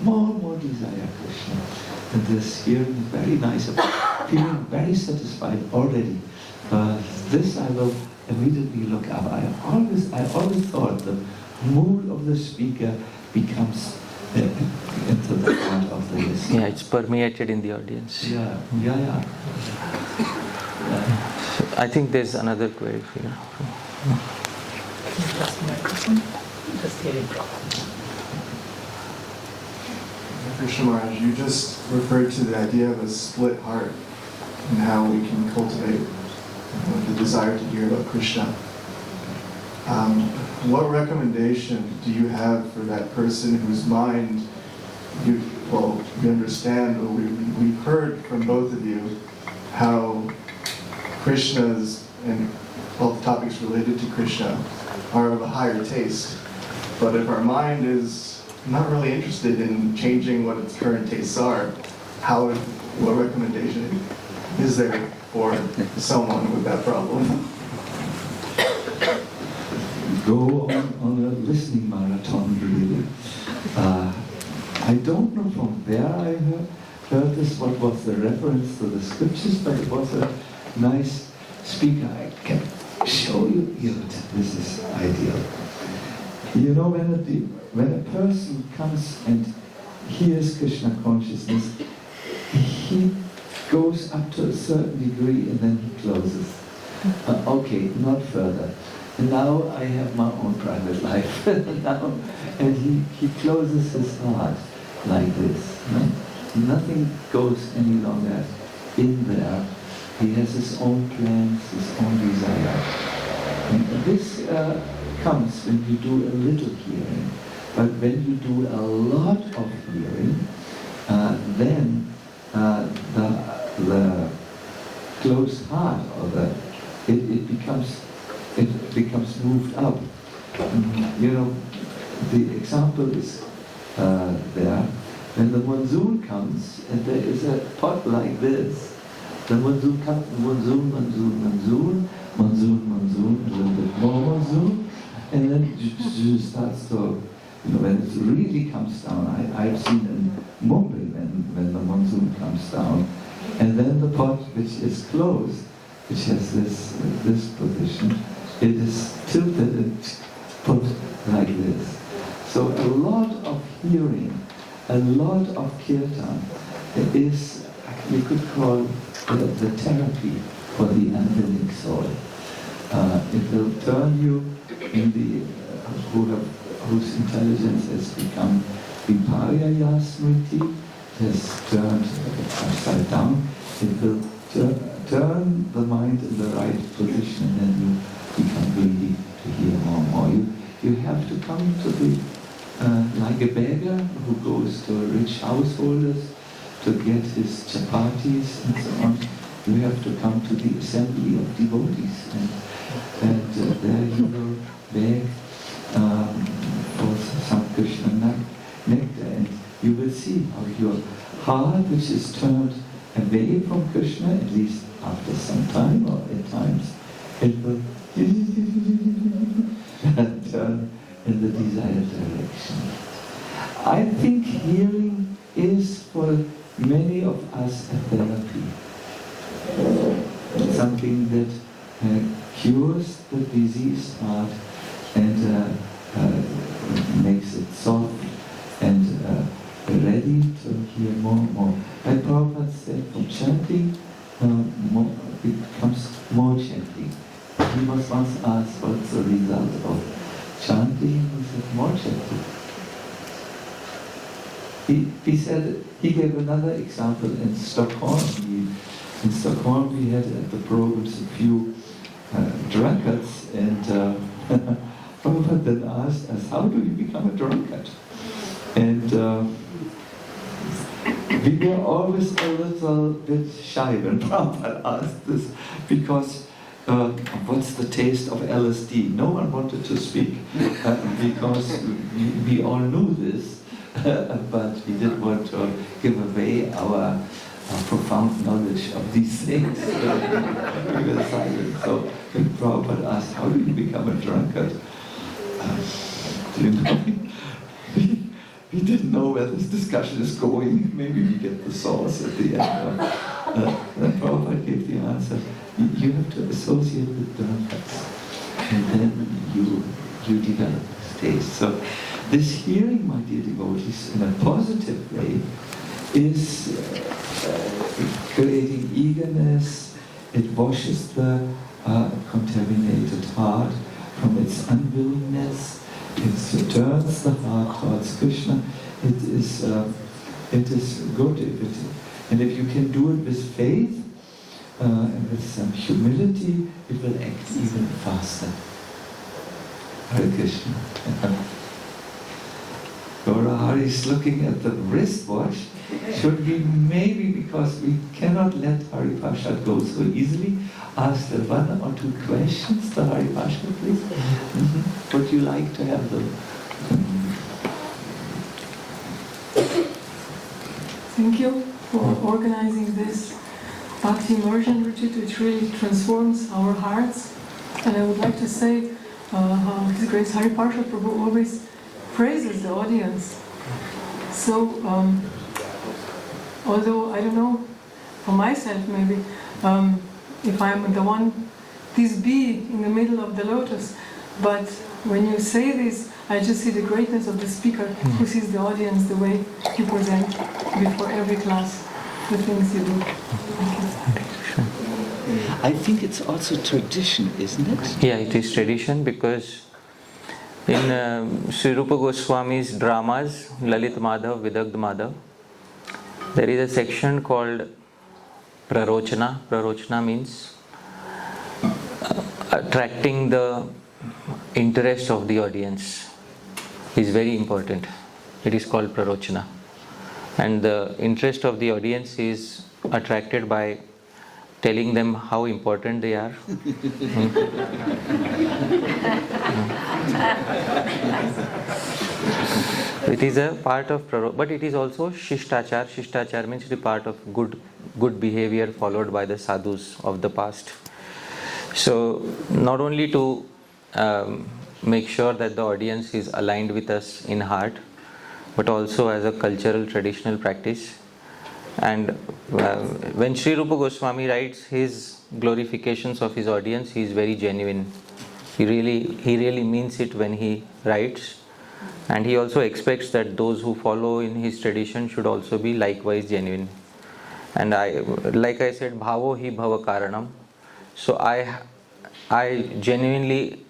Speaker 3: more and more desire Krishna. And this hearing is very nice, feeling very satisfied already. This I will immediately look up. I always thought the mood of the speaker becomes into the heart of the listener.
Speaker 1: Yeah, it's permeated in the audience.
Speaker 3: Yeah.
Speaker 1: I think there's another query here.
Speaker 10: Krishna Maharaj, you just referred to the idea of a split heart and how we can cultivate the desire to hear about Krishna. What recommendation do you have for that person whose mind, you understand, or we've heard from both of you how Krishna's and all the topics related to Krishna are of a higher taste. But if our mind is not really interested in changing what its current tastes are, what recommendation is there for someone with that problem?
Speaker 3: Go on a listening marathon, really. I don't know from where I heard this, what was the reference to the scriptures, but it was a nice speaker, I can show you, this is ideal. You know, when a person comes and hears Krishna consciousness, he goes up to a certain degree and then he closes. Okay, not further. And now I have my own private life. Now, and he closes his heart like this. Right? Nothing goes any longer in there. He has his own plans, his own desire. And this comes when you do a little hearing. But when you do a lot of hearing, then the closed heart, or it becomes moved up. You know, the example is there. When the monsoon comes and there is a pot like this, the monsoon comes, monsoon, a little bit more monsoon, and then it starts to, you know, when it really comes down. I've seen in Mumbai when the monsoon comes down, and then the pot which is closed, which has this position, it is tilted and put like this. So a lot of hearing, a lot of kirtan is, you could call the therapy for the unwilling soul. It will turn you in the whose intelligence has become viparya smriti, has turned upside down. It will turn the mind in the right position, and then you become greedy to hear more and more. You have to come to the like a beggar who goes to rich householders to get his chapatis and so on. You have to come to the assembly of devotees, and there you will beg for some Krishna nectar, and you will see how your heart, which is turned away from Krishna, at least after some time or at times, it will turn in the desired direction. I think hearing is for many of us a therapy. Something that cures the diseased heart and makes it soft and ready to hear more and more. Like Prabhupada said, from chanting, it becomes more chanting. He was once asked what's the result of chanting. He said, more chanting. He said, he gave another example in Stockholm. In Stockholm we had at the programs a few drunkards, and Prabhupada then asked us, how do you become a drunkard? And we were always a little bit shy when Prabhupada asked this, because what's the taste of LSD? No one wanted to speak, because we all knew this, but we didn't want to give away our profound knowledge of these things. We were silent. So when Prabhupada asked, how do you become a drunkard? Do you know? We didn't know where this discussion is going. Maybe we get the source at the end. Then Prabhupada gave the answer. You have to associate with drunkards, and then you develop this taste. So this hearing, my dear devotees, in a positive way, is creating eagerness. It washes the contaminated heart from its unwillingness. It turns the heart towards Krishna. It is good. And if you can do it with faith and with some humility, it will act even faster. Hare Krishna. Gora Hari is looking at the wristwatch. Should we maybe, because we cannot let Hari Parshad go so easily, ask the one or two questions to Hari Parshad, please? Would you like to have them?
Speaker 8: Thank you for organizing this Bhakti Immersion Retreat, which really transforms our hearts. And I would like to say how His Grace Hari Parshad Prabhu always praises the audience. So, although I don't know, for myself maybe, if I'm the one, this bee in the middle of the lotus. But when you say this, I just see the greatness of the speaker who sees the audience, the way you present before every class, the things you do. Thank you.
Speaker 7: I think it's also tradition, isn't it?
Speaker 1: Yeah, it is tradition because in Sri Rupa Goswami's dramas, Lalit Madhav, Vidagdh Madhav, there is a section called Prarochana. Prarochana means attracting the interest of the audience is very important. It is called Prarochana. And the interest of the audience is attracted by telling them how important they are. It is a part of but it is also Shishtachar. Shishtachar means the part of good behavior followed by the sadhus of the past. So not only to make sure that the audience is aligned with us in heart, but also as a cultural traditional practice. And when Sri Rupa Goswami writes his glorifications of his audience, he is very genuine. He really means it when he writes. And he also expects that those who follow in his tradition should also be likewise genuine. And like I said, bhavo hi bhava karanam. So I genuinely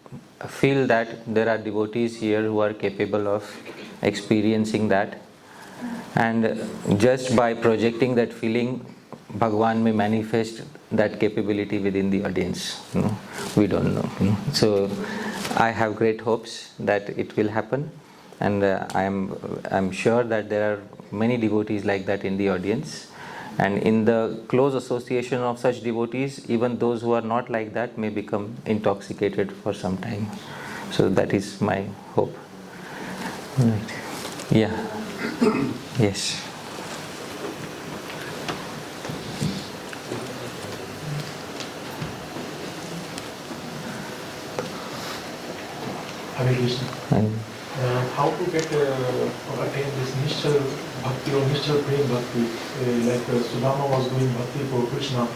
Speaker 1: feel that there are devotees here who are capable of experiencing that. And just by projecting that feeling, Bhagwan may manifest that capability within the audience. We don't know. So I have great hopes that it will happen. And I'm sure that there are many devotees like that in the audience. And in the close association of such devotees, even those who are not like that may become intoxicated for some time. So that is my hope. Right. Yeah. Yes.
Speaker 11: Hare Krishna. How to get or attain this Nishchal Bhakti or Nishchal Prem Bhakti? Like Sudama was doing Bhakti for Krishna.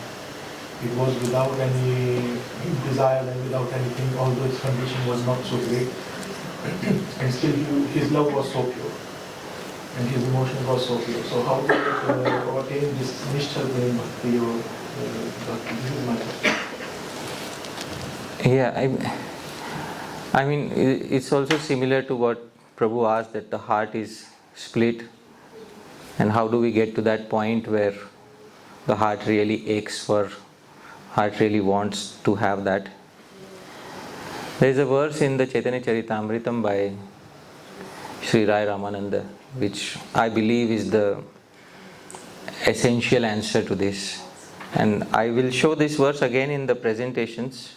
Speaker 11: It was without any desire and without anything, although his condition was not so great. And still his love was so pure. And his emotion was so pure. So how to attain this Nishchal Prem Bhakti or Bhakti? This is my question.
Speaker 1: Yeah, I mean, it's also similar to what Prabhu asked, that the heart is split, and how do we get to that point where the heart really aches for, heart really wants to have that. There is a verse in the Chaitanya Charitamritam by Sri Rai Ramananda, which I believe is the essential answer to this. And I will show this verse again in the presentations.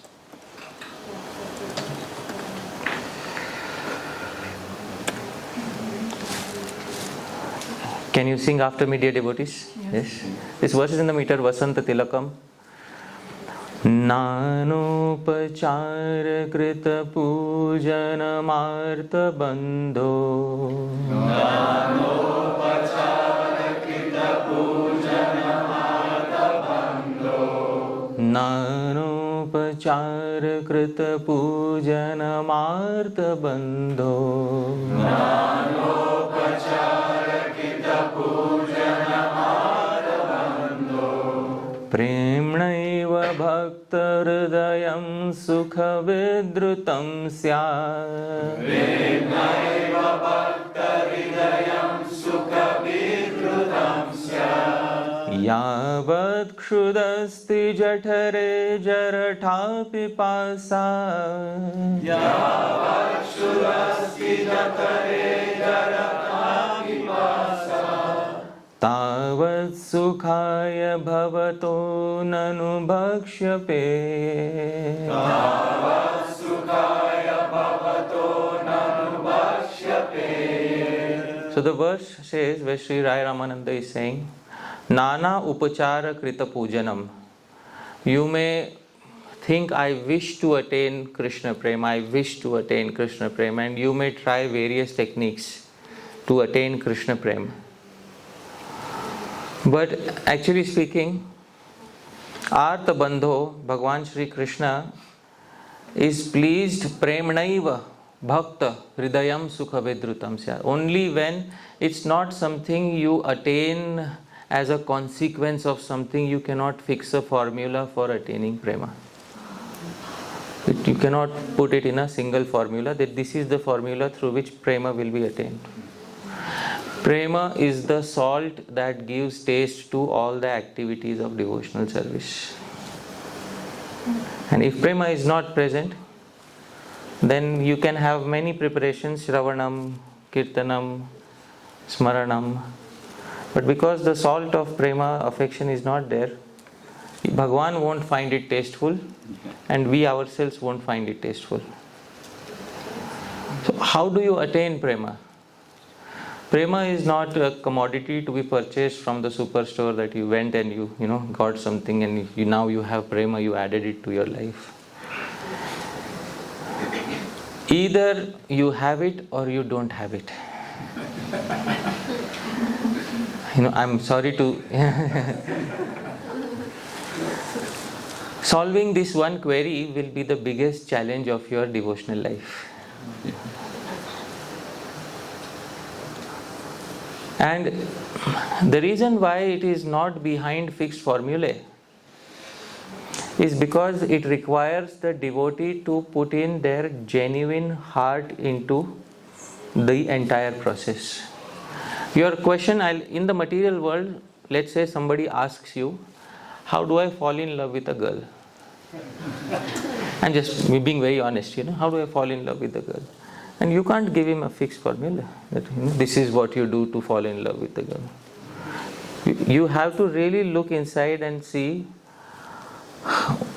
Speaker 1: Can you sing after me, dear devotees? Yes. This verse is in the meter Vasanta Tilakam. Nanopachara krita pujana marta bandho. Nanopachara krita pujana marta bandho. Nanopachara krita pujana marta bandho. Premnaiva bhakta hridayam sukha vidrutam syat. Premnaiva bhakta hridayam sukha vidrutam syat. Yavat kshudasti jathare jaratha pipasa. Yavat kshudasti jathare jaratha pipasa. Tavat sukhaya bhavato nanu bhakshyape. Tavat sukhaya bhavato nanu bhakshyape. So the verse says, where Sri Rai Ramananda is saying, Nana upachara krita pujanam. You may think, I wish to attain Krishna Prema, I wish to attain Krishna Prema, and you may try various techniques to attain Krishna Prema. But actually speaking, Artha Bandho, Bhagwan Śrī Krishna is pleased Premānanda Bhakta Hridayam Sukha Vedrutam Sya. Only when it's not something you attain as a consequence of something, you cannot fix a formula for attaining prema. You cannot put it in a single formula that this is the formula through which prema will be attained. Prema is the salt that gives taste to all the activities of devotional service. And if prema is not present, then you can have many preparations, Shravanam, Kirtanam, Smaranam. But because the salt of prema, affection is not there, Bhagwan won't find it tasteful and we ourselves won't find it tasteful. So how do you attain prema? Prema is not a commodity to be purchased from the superstore that you went and you got something and now you have prema, you added it to your life. Either you have it or you don't have it. I'm sorry to... Solving this one query will be the biggest challenge of your devotional life. And the reason why it is not behind fixed formulae is because it requires the devotee to put in their genuine heart into the entire process. Your question, in the material world, let's say somebody asks you, how do I fall in love with a girl? I'm just being very honest, how do I fall in love with a girl? And you can't give him a fixed formula that this is what you do to fall in love with a girl. You have to really look inside and see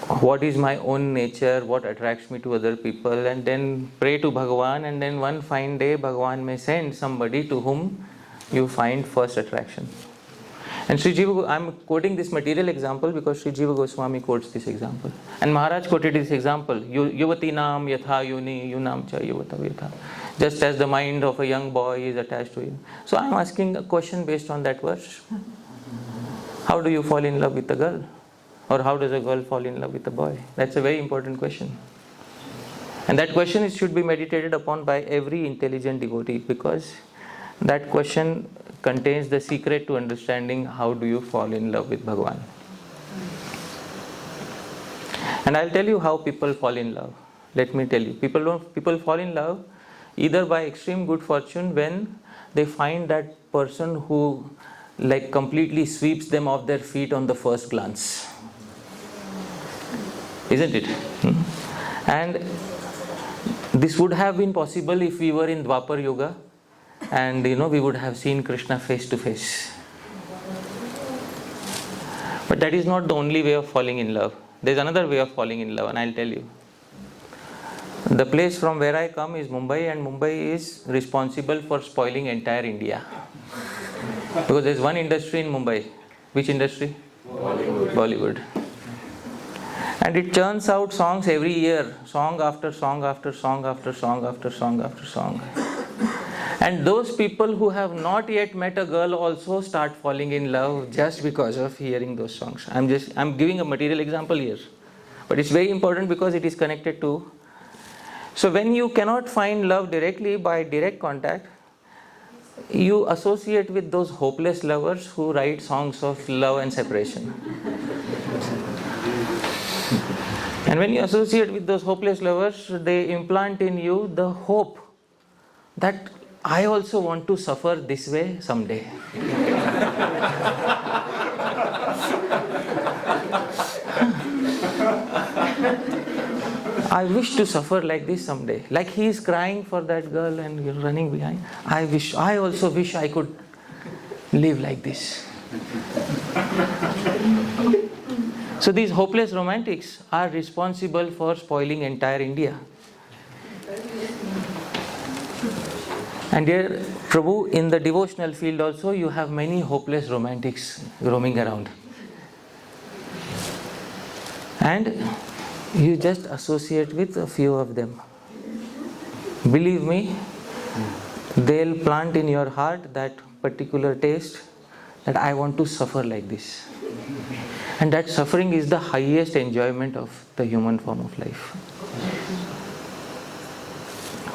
Speaker 1: what is my own nature, what attracts me to other people, and then pray to Bhagavan, and then one fine day Bhagavan may send somebody to whom you find first attraction. And Sri Jiva, I'm quoting this material example because Sri Jiva Goswami quotes this example. And Maharaj quoted this example, Yuvati Nam Yatha Yuni Yunam Cha Yuvata Yatha. Just as the mind of a young boy is attached to him. So I'm asking a question based on that verse. How do you fall in love with a girl? Or how does a girl fall in love with a boy? That's a very important question. And that question should be meditated upon by every intelligent devotee, because that question contains the secret to understanding how do you fall in love with Bhagavan. And I'll tell you how people fall in love. Let me tell you. People fall in love either by extreme good fortune when they find that person who completely sweeps them off their feet on the first glance. Isn't it? And this would have been possible if we were in Dwapar Yuga and we would have seen Krishna face to face. But that is not the only way of falling in love. There is another way of falling in love, and I'll tell you. The place from where I come is Mumbai, and Mumbai is responsible for spoiling entire India. Because there is one industry in Mumbai. Which industry? Bollywood. And it churns out songs every year, song after song after song after song after song after song. And those people who have not yet met a girl also start falling in love just because of hearing those songs. I'm giving a material example here. But it's very important because it is connected to... So when you cannot find love directly by direct contact, you associate with those hopeless lovers who write songs of love and separation. And when you associate with those hopeless lovers, they implant in you the hope that I also want to suffer this way someday. I wish to suffer like this someday. Like he is crying for that girl and you're running behind. I also wish I could live like this. So these hopeless romantics are responsible for spoiling entire India. And dear Prabhu, in the devotional field also, you have many hopeless romantics roaming around. And you just associate with a few of them. Believe me, they'll plant in your heart that particular taste that I want to suffer like this. And that suffering is the highest enjoyment of the human form of life.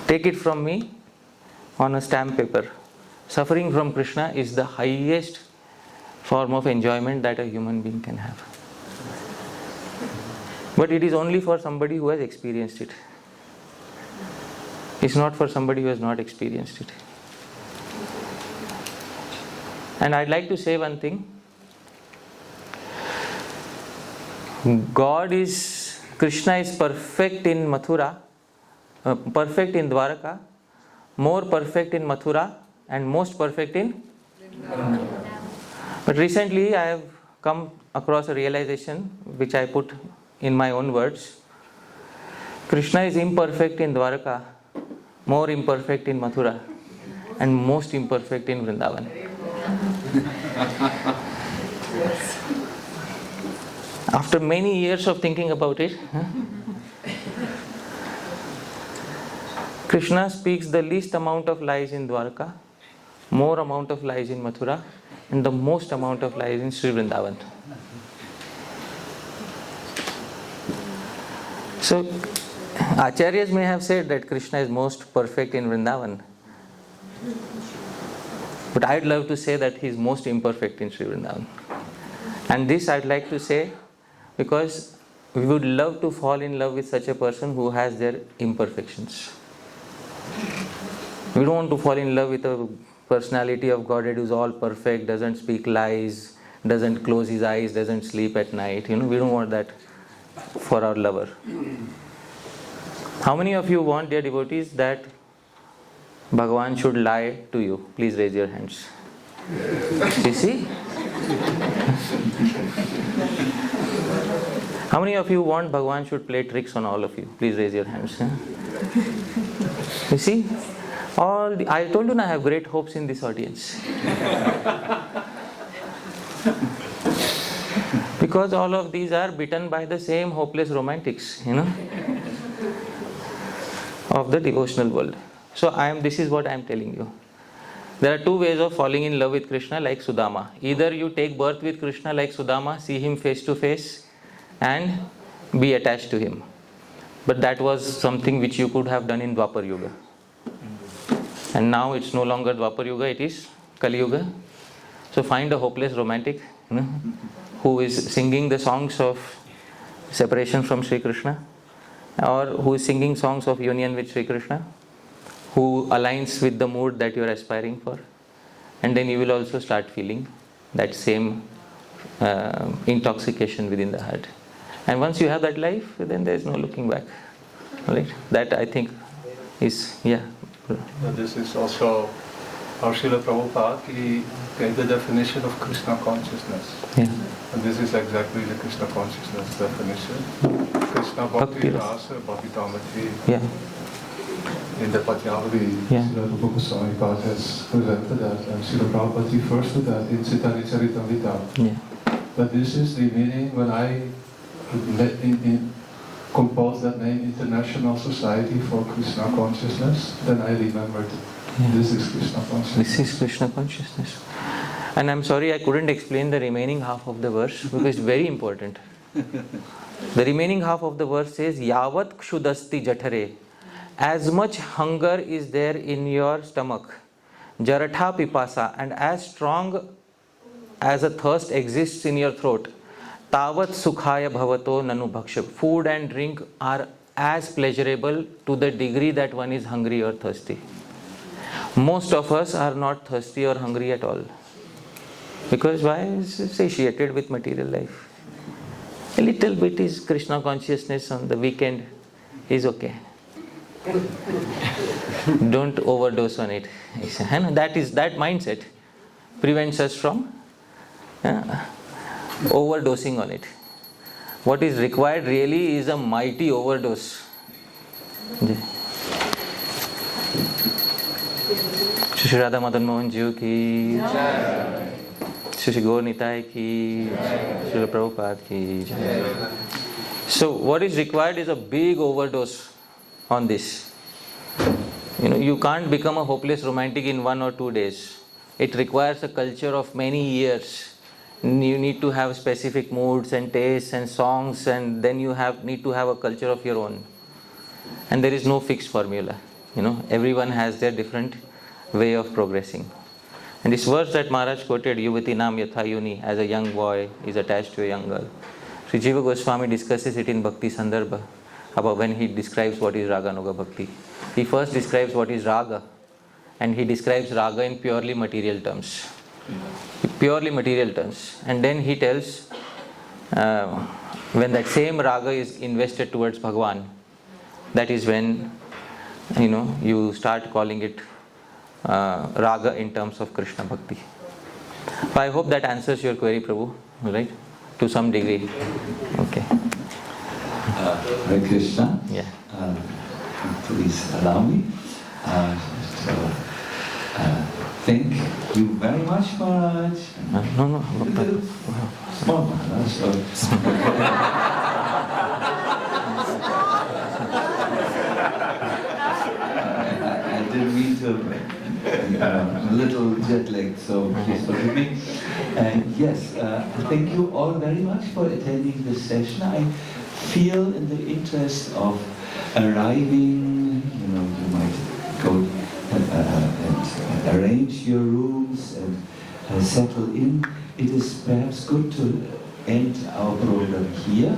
Speaker 1: Take it from me on a stamp paper. Suffering from Krishna is the highest form of enjoyment that a human being can have. But it is only for somebody who has experienced it. It's not for somebody who has not experienced it. And I'd like to say one thing. Krishna is perfect in Mathura, perfect in Dwaraka, more perfect in Mathura, and most perfect in Vrindavan. But recently I have come across a realization which I put in my own words. Krishna is imperfect in Dwaraka, more imperfect in Mathura, and most imperfect in Vrindavan. After many years of thinking about it, Krishna speaks the least amount of lies in Dwaraka, more amount of lies in Mathura, and the most amount of lies in Sri Vrindavan. So, Acharyas may have said that Krishna is most perfect in Vrindavan, but I'd love to say that he is most imperfect in Sri Vrindavan. And this I'd like to say because we would love to fall in love with such a person who has their imperfections. We don't want to fall in love with a personality of Godhead who's all perfect, doesn't speak lies, doesn't close his eyes, doesn't sleep at night. We don't want that for our lover. How many of you want, dear devotees, that Bhagavan should lie to you? Please raise your hands. You see? How many of you want Bhagavan should play tricks on all of you? Please raise your hands. You see? I told you I have great hopes in this audience. Because all of these are bitten by the same hopeless romantics, of the devotional world. So this is what I am telling you. There are two ways of falling in love with Krishna like Sudama. Either you take birth with Krishna like Sudama, see him face to face and be attached to him. But that was something which you could have done in Dwapar Yuga. And now it's no longer Dwapar Yuga, it is Kali Yuga. So find a hopeless romantic who is singing the songs of separation from Sri Krishna, or who is singing songs of union with Sri Krishna, who aligns with the mood that you are aspiring for. And then you will also start feeling that same intoxication within the heart. And once you have that life, then there is no looking back. Right? That I think is,
Speaker 12: This is also our Srila Prabhupada. He gave the definition of Krishna consciousness.
Speaker 1: Yeah.
Speaker 12: And this is exactly the Krishna consciousness definition. Krishna Bhakti Rasa Bhakti Tamati.
Speaker 1: Yeah.
Speaker 12: In the Patyavali, Srila Rupa Goswami Pad has presented that, and Srila Prabhupada refers to that in Sitani Charitamrita.
Speaker 1: Yeah.
Speaker 12: But this is the meaning when I composed that name, International Society for Krishna Consciousness, then I remembered this is Krishna consciousness.
Speaker 1: This is Krishna consciousness. And I'm sorry I couldn't explain the remaining half of the verse because it's very important. The remaining half of the verse says, Yavat kshudasti jathare. As much hunger is there in your stomach, jaratha pipasa, and as strong as a thirst exists in your throat, tavat sukhaya bhavato nanu bhakshab. Food and drink are as pleasurable to the degree that one is hungry or thirsty. Most of us are not thirsty or hungry at all. Because why? Is satiated with material life. A little bit is Krishna consciousness on the weekend is okay. Don't overdose on it. That mindset prevents us from overdosing on it. What is required really is a mighty overdose. Shri Radha Madan Mohan Ji ki Jai. Shri Gaur Nitai ki Jai. Shri Prabhupada ki Jai. So what is required is a big overdose on this. You can't become a hopeless romantic in 1 or 2 days. It requires a culture of many years, you need to have specific moods and tastes and songs, and then you need to have a culture of your own. And there is no fixed formula. Everyone has their different way of progressing. And this verse that Maharaj quoted, Yuvati Nam Yatha Yuni, as a young boy is attached to a young girl. Sri Jiva Goswami discusses it in Bhakti Sandarbha, about when he describes what is Raganuga Bhakti. He first describes what is Raga, and he describes Raga in purely material terms. Purely material terms. And then he tells, when that same Raga is invested towards Bhagwan, that is when, you start calling it Raga in terms of Krishna Bhakti. So I hope that answers your query, Prabhu, right? To some degree. Okay.
Speaker 3: Hare Krishna.
Speaker 1: Yeah.
Speaker 3: Please allow me to thank you very much, Maharaj.
Speaker 1: No.
Speaker 3: Small Maharaj. I didn't mean to. I'm a little jet lagged, so please forgive me. Yes, thank you all very much for attending this session. I feel in the interest of arriving, you might go and arrange your rooms and settle in. It is perhaps good to end our program here.